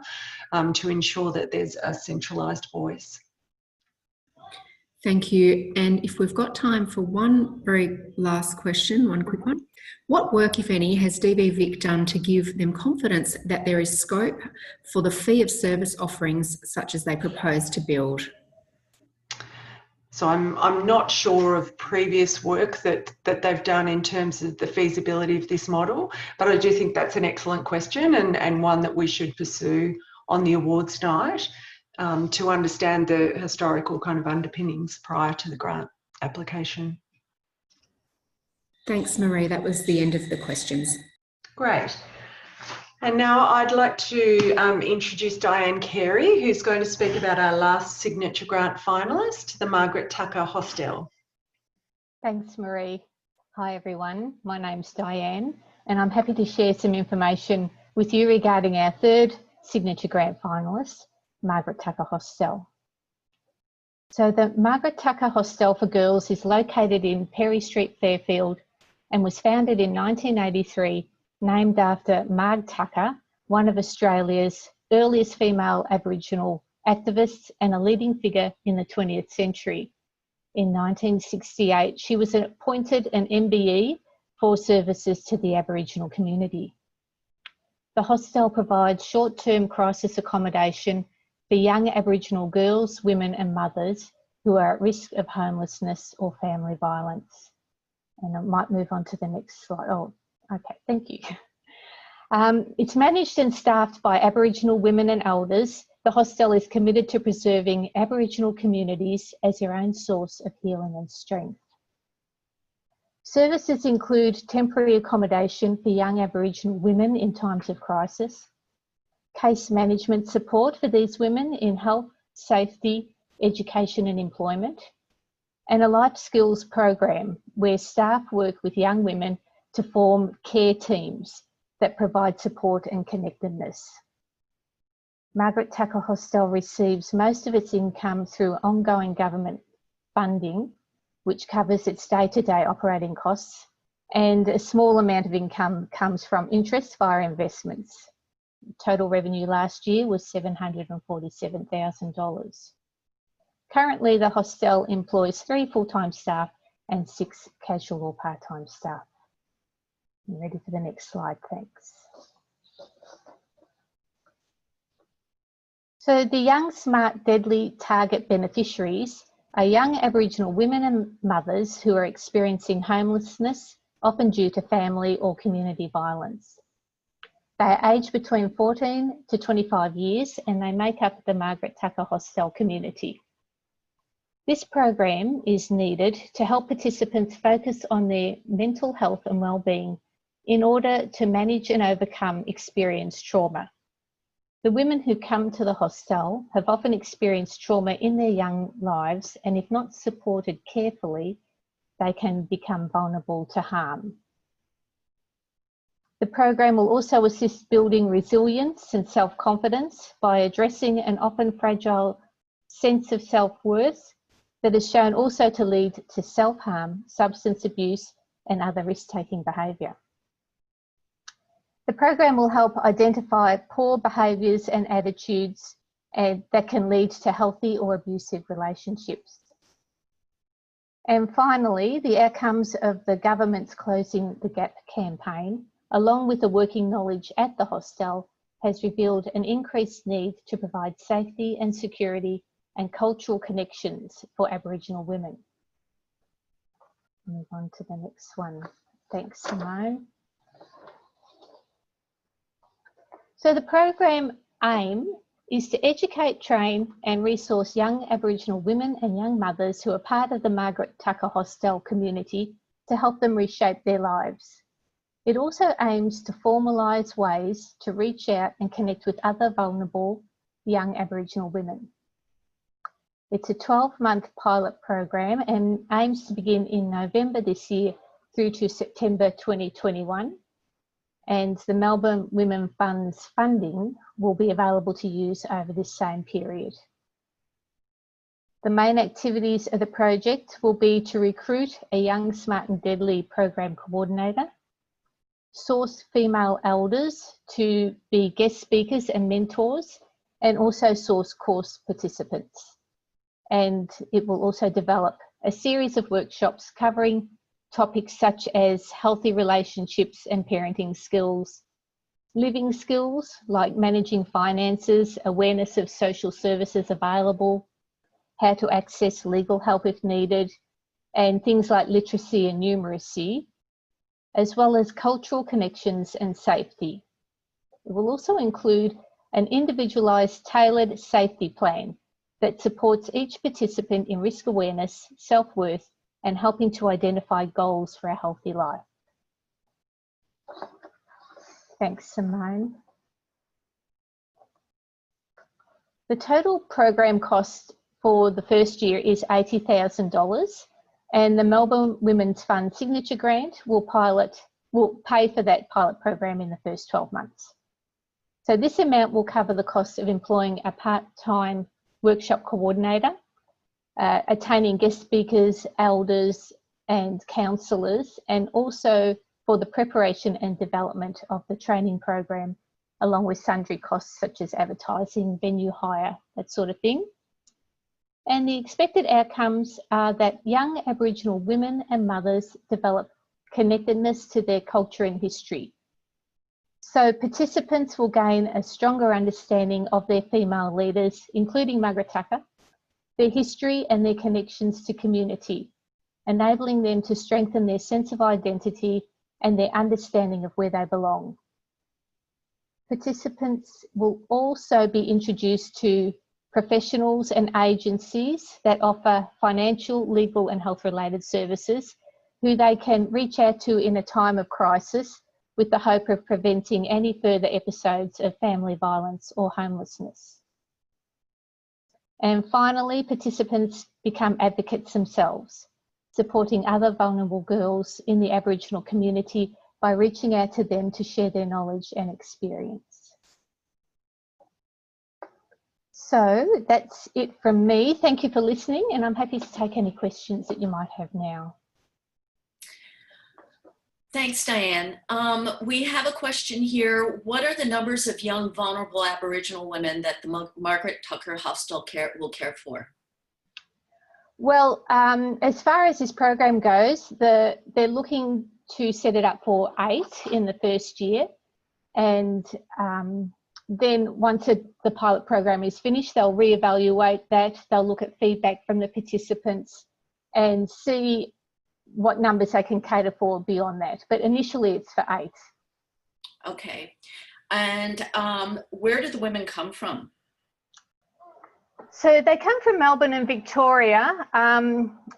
to ensure that there's a centralised voice. Thank you. And if we've got time for one very last question, one quick one. What work, if any, has DVVIC done to give them confidence that there is scope for the fee of service offerings such as they propose to build? So I'm not sure of previous work that they've done in terms of the feasibility of this model, but I do think that's an excellent question and one that we should pursue on the awards night to understand the historical kind of underpinnings prior to the grant application. Thanks, Marie. That was the end of the questions. Great. And now I'd like to introduce Diane Carey, who's going to speak about our last signature grant finalist, the Margaret Tucker Hostel. Thanks, Marie. Hi, everyone. My name's Diane, and I'm happy to share some information with you regarding our third signature grant finalist, Margaret Tucker Hostel. So the Margaret Tucker Hostel for Girls is located in Perry Street, Fairfield, and was founded in 1983, named after Marg Tucker, one of Australia's earliest female Aboriginal activists and a leading figure in the 20th century. In 1968, she was appointed an MBE for services to the Aboriginal community. The hostel provides short-term crisis accommodation for young Aboriginal girls, women and mothers who are at risk of homelessness or family violence. And I might move on to the next slide. Oh, okay, thank you. It's managed and staffed by Aboriginal women and elders. The hostel is committed to preserving Aboriginal communities as their own source of healing and strength. Services include temporary accommodation for young Aboriginal women in times of crisis, case management support for these women in health, safety, education and employment, and a life skills program where staff work with young women to form care teams that provide support and connectedness. Margaret Tucker Hostel receives most of its income through ongoing government funding, which covers its day-to-day operating costs, and a small amount of income comes from interest via investments. Total revenue last year was $747,000. Currently, the hostel employs 3 full-time staff and 6 casual or part-time staff. I'm ready for the next slide, thanks. So the Young Smart Deadly Target beneficiaries are young Aboriginal women and mothers who are experiencing homelessness, often due to family or community violence. They are aged between 14 to 25 years and they make up the Margaret Tucker Hostel community. This program is needed to help participants focus on their mental health and well-being in order to manage and overcome experienced trauma. The women who come to the hostel have often experienced trauma in their young lives, and if not supported carefully, they can become vulnerable to harm. The program will also assist building resilience and self-confidence by addressing an often fragile sense of self-worth that is shown also to lead to self-harm, substance abuse, and other risk-taking behaviour. The program will help identify poor behaviours and attitudes that can lead to healthy or abusive relationships. And finally, the outcomes of the government's Closing the Gap campaign, along with the working knowledge at the hostel, has revealed an increased need to provide safety and security and cultural connections for Aboriginal women. Move on to the next one. Thanks, Simone. So the program aim is to educate, train and resource young Aboriginal women and young mothers who are part of the Margaret Tucker Hostel community to help them reshape their lives. It also aims to formalise ways to reach out and connect with other vulnerable young Aboriginal women. It's a 12-month pilot program and aims to begin in November this year through to September 2021. And the Melbourne Women Fund's funding will be available to use over this same period. The main activities of the project will be to recruit a young Smart and Deadly program coordinator, source female elders to be guest speakers and mentors, and also source course participants. And it will also develop a series of workshops covering topics such as healthy relationships and parenting skills, living skills like managing finances, awareness of social services available, how to access legal help if needed, and things like literacy and numeracy, as well as cultural connections and safety. It will also include an individualised tailored safety plan that supports each participant in risk awareness, self-worth, and helping to identify goals for a healthy life. Thanks, Simone. The total program cost for the first year is $80,000, And the Melbourne Women's Fund Signature Grant will pay for that pilot program in the first 12 months. So this amount will cover the cost of employing a part-time workshop coordinator, attaining guest speakers, elders and counsellors, and also for the preparation and development of the training program, along with sundry costs such as advertising, venue hire, that sort of thing. And the expected outcomes are that young Aboriginal women and mothers develop connectedness to their culture and history. So participants will gain a stronger understanding of their female leaders, including Margaret Tucker, their history and their connections to community, enabling them to strengthen their sense of identity and their understanding of where they belong. Participants will also be introduced to professionals and agencies that offer financial, legal and health-related services who they can reach out to in a time of crisis with the hope of preventing any further episodes of family violence or homelessness. And finally, participants become advocates themselves, supporting other vulnerable girls in the Aboriginal community by reaching out to them to share their knowledge and experience. So that's it from me. Thank you for listening, and I'm happy to take any questions that you might have now. Thanks, Diane. We have a question here. What are the numbers of young, vulnerable Aboriginal women that the Margaret Tucker Hostel will care for? Well, as far as this program goes, they're looking to set it up for 8 in the first year. And then once the pilot program is finished, they'll reevaluate that. They'll look at feedback from the participants and see what numbers they can cater for beyond that. But initially it's for 8. Okay. And where do the women come from? So they come from Melbourne and Victoria.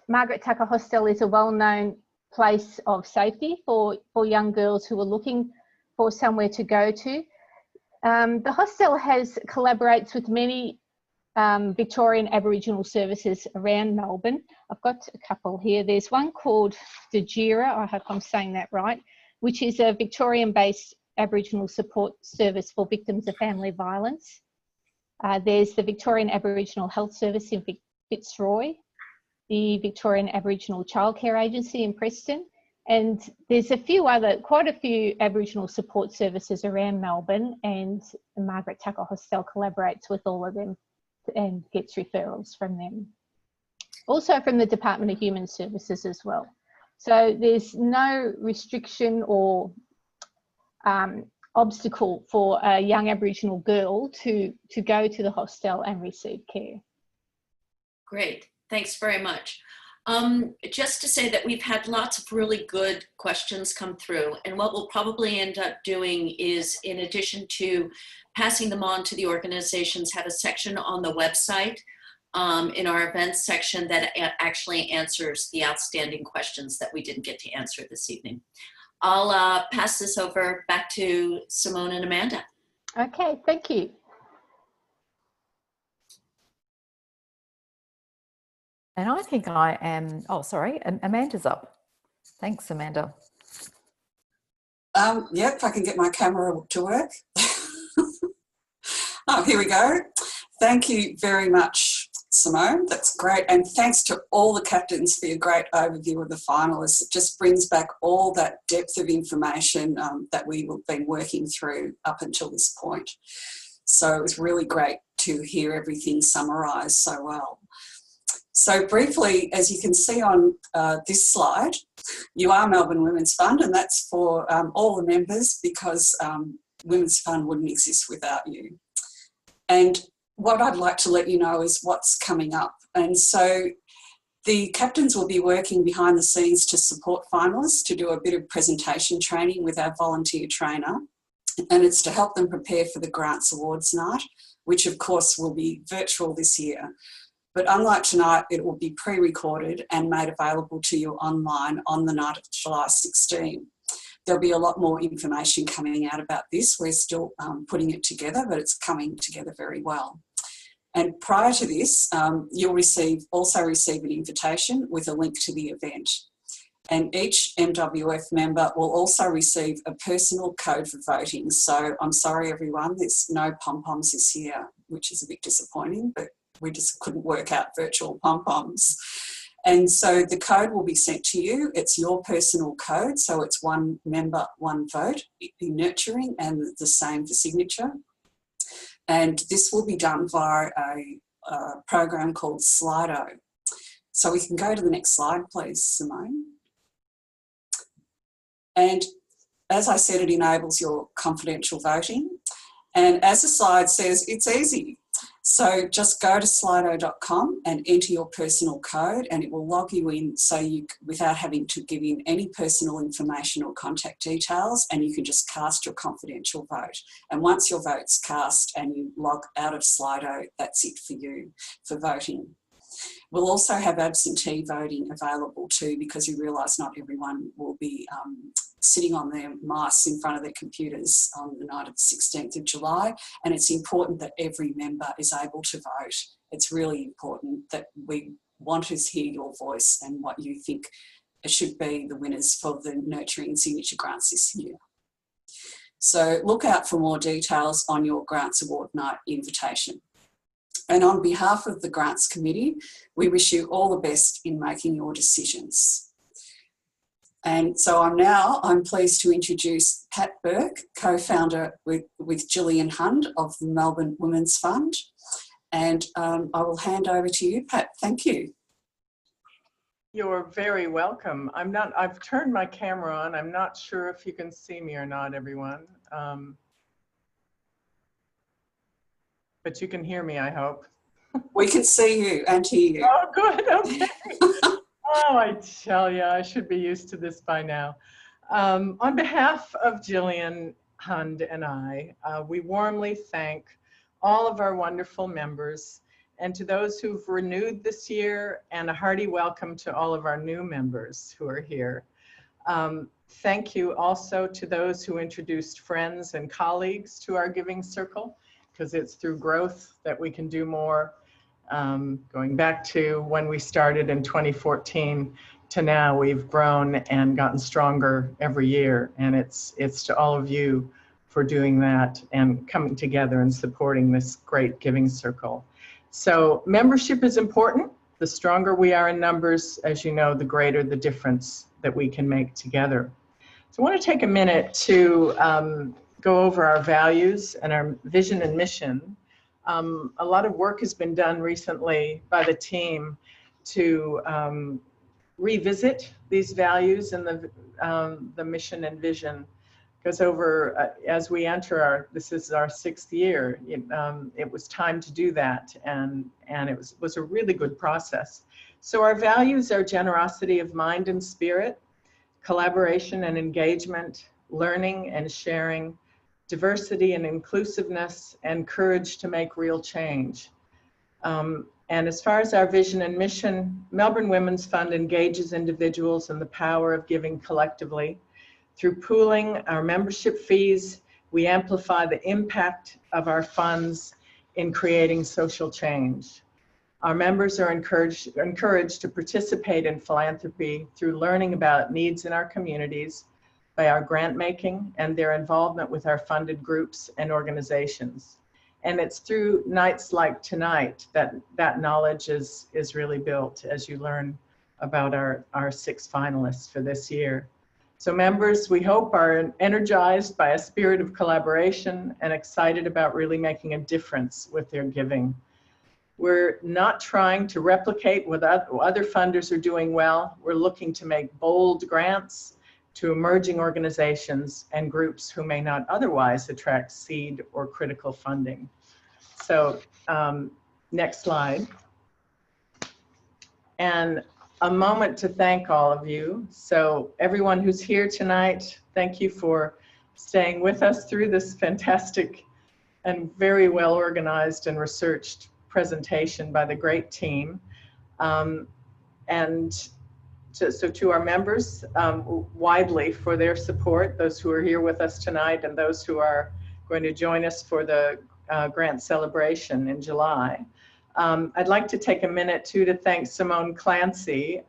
Margaret Tucker Hostel is a well-known place of safety for young girls who are looking for somewhere to go to. The hostel collaborates with many Victorian Aboriginal services around Melbourne. I've got a couple here. There's one called Dejira, I hope I'm saying that right, which is a Victorian-based Aboriginal support service for victims of family violence. There's the Victorian Aboriginal Health Service in Fitzroy, the Victorian Aboriginal Childcare Agency in Preston, and there's quite a few Aboriginal support services around Melbourne, and the Margaret Tucker Hostel collaborates with all of them and gets referrals from them. Also from the Department of Human Services as well. So there's no restriction or obstacle for a young Aboriginal girl to go to the hostel and receive care. Great, thanks very much. Just to say that we've had lots of really good questions come through, and what we'll probably end up doing is, in addition to passing them on to the organizations, have a section on the website in our events section that actually answers the outstanding questions that we didn't get to answer this evening. I'll pass this over back to Simone and Amanda. Okay, thank you. And I think I am, oh, sorry, Amanda's up. Thanks, Amanda. Yep, if I can get my camera to work. Oh, here we go. Thank you very much, Simone. That's great. And thanks to all the captains for your great overview of the finalists. It just brings back all that depth of information that we've been working through up until this point. So it was really great to hear everything summarised so well. So briefly, as you can see on this slide, you are Melbourne Women's Fund, and that's for all the members, because Women's Fund wouldn't exist without you. And what I'd like to let you know is what's coming up. And so the captains will be working behind the scenes to support finalists, to do a bit of presentation training with our volunteer trainer. And it's to help them prepare for the Grants Awards Night, which of course will be virtual this year. But unlike tonight, it will be pre-recorded and made available to you online on the night of July 16. There'll be a lot more information coming out about this. We're still putting it together, but it's coming together very well. And prior to this, you'll also receive an invitation with a link to the event. And each MWF member will also receive a personal code for voting. So I'm sorry, everyone, there's no pom-poms this year, which is a bit disappointing, but we just couldn't work out virtual pom-poms. And so the code will be sent to you. It's your personal code, so it's one member, one vote in nurturing, and the same for signature. And this will be done via a program called Slido. So we can go to the next slide, please, Simone. And as I said, it enables your confidential voting. And as the slide says, it's easy. So just go to slido.com and enter your personal code, and it will log you in without having to give in any personal information or contact details, and you can just cast your confidential vote. And once your vote's cast and you log out of Slido, that's it for you for voting. We'll also have absentee voting available too, because you realise not everyone will be sitting on their mice in front of their computers on the night of the 16th of July, and it's important that every member is able to vote. It's really important that we want to hear your voice and what you think should be the winners for the Nurturing Signature Grants this year. So look out for more details on your Grants Award Night invitation. And on behalf of the Grants Committee, we wish you all the best in making your decisions. And so I'm pleased to introduce Pat Burke, co-founder with Gillian Hund of the Melbourne Women's Fund. And I will hand over to you, Pat. Thank you. You're very welcome. I've turned my camera on. I'm not sure if you can see me or not, everyone. But you can hear me, I hope. We can see you and hear you. Oh, good, okay. Oh, I tell you, I should be used to this by now. On behalf of Gillian Hund and I, we warmly thank all of our wonderful members, and to those who've renewed this year, and a hearty welcome to all of our new members who are here. Thank you also to those who introduced friends and colleagues to our giving circle, because it's through growth that we can do more. Going back to when we started in 2014 to now, we've grown and gotten stronger every year. And it's to all of you for doing that and coming together and supporting this great giving circle. So membership is important. The stronger we are in numbers, as you know, the greater the difference that we can make together. So I want to take a minute to go over our values and our vision and mission. A lot of work has been done recently by the team to revisit these values and the mission and vision, because as we enter this is our 6th year, it was time to do that, and it was a really good process. So our values are generosity of mind and spirit, collaboration and engagement, learning and sharing, diversity and inclusiveness, and courage to make real change. And as far as our vision and mission, Melbourne Women's Fund engages individuals in the power of giving collectively. Through pooling our membership fees, we amplify the impact of our funds in creating social change. Our members are encouraged to participate in philanthropy through learning about needs in our communities, by our grant making and their involvement with our funded groups and organizations. And it's through nights like tonight that knowledge is really built as you learn about our 6 finalists for this year. So members, we hope, are energized by a spirit of collaboration and excited about really making a difference with their giving. We're not trying to replicate what other funders are doing well. We're looking to make bold grants to emerging organizations and groups who may not otherwise attract seed or critical funding. So next slide. And a moment to thank all of you. So everyone who's here tonight, thank you for staying with us through this fantastic and very well organized and researched presentation by the great team. So to our members, widely for their support, those who are here with us tonight and those who are going to join us for the grant celebration in July. I'd like to take a minute too to thank Simone Clancy,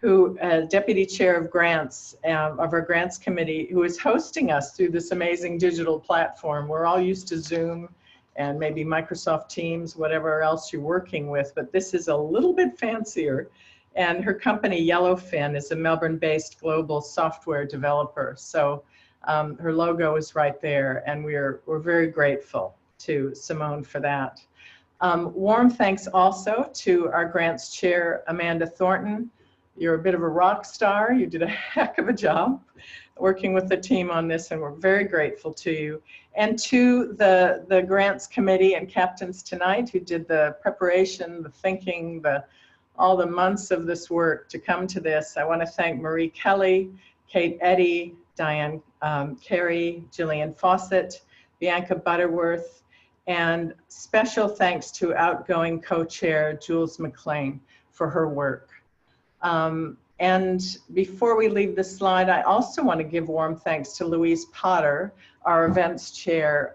who Deputy Chair of Grants, of our Grants Committee, who is hosting us through this amazing digital platform. We're all used to Zoom and maybe Microsoft Teams, whatever else you're working with, but this is a little bit fancier. And her company, Yellowfin, is a Melbourne-based global software developer. So her logo is right there, and we're very grateful to Simone for that. Warm thanks also to our Grants Chair, Amanda Thornton. You're a bit of a rock star. You did a heck of a job working with the team on this, and we're very grateful to you. And to the Grants Committee and Captains tonight who did the preparation, the thinking, all the months of this work to come to this. I want to thank Marie Kelly, Kate Eddy, Diane Carey, Gillian Fawcett, Bianca Butterworth, and special thanks to outgoing co-chair Jules McLean for her work. And before we leave the slide, I also want to give warm thanks to Louise Potter, our events chair,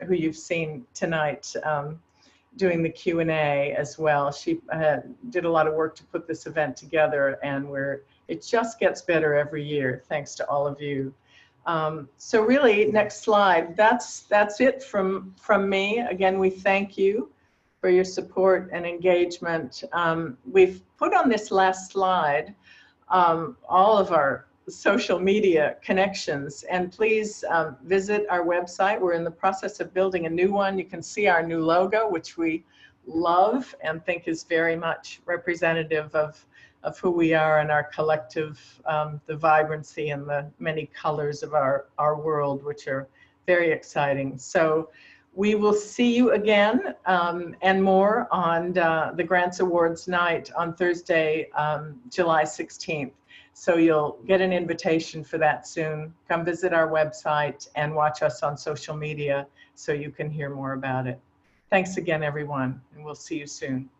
who you've seen tonight doing the Q&A as well. She did a lot of work to put this event together, and it just gets better every year, thanks to all of you. So really, next slide, that's it from me. Again, we thank you for your support and engagement. We've put on this last slide all of our social media connections, and please visit our website. We're in the process of building a new one. You can see our new logo, which we love and think is very much representative of who we are and our collective, the vibrancy and the many colors of our world, which are very exciting. So we will see you again and more on the Grants Awards night on Thursday, July 16th. So you'll get an invitation for that soon. Come visit our website and watch us on social media so you can hear more about it. Thanks again, everyone, and we'll see you soon.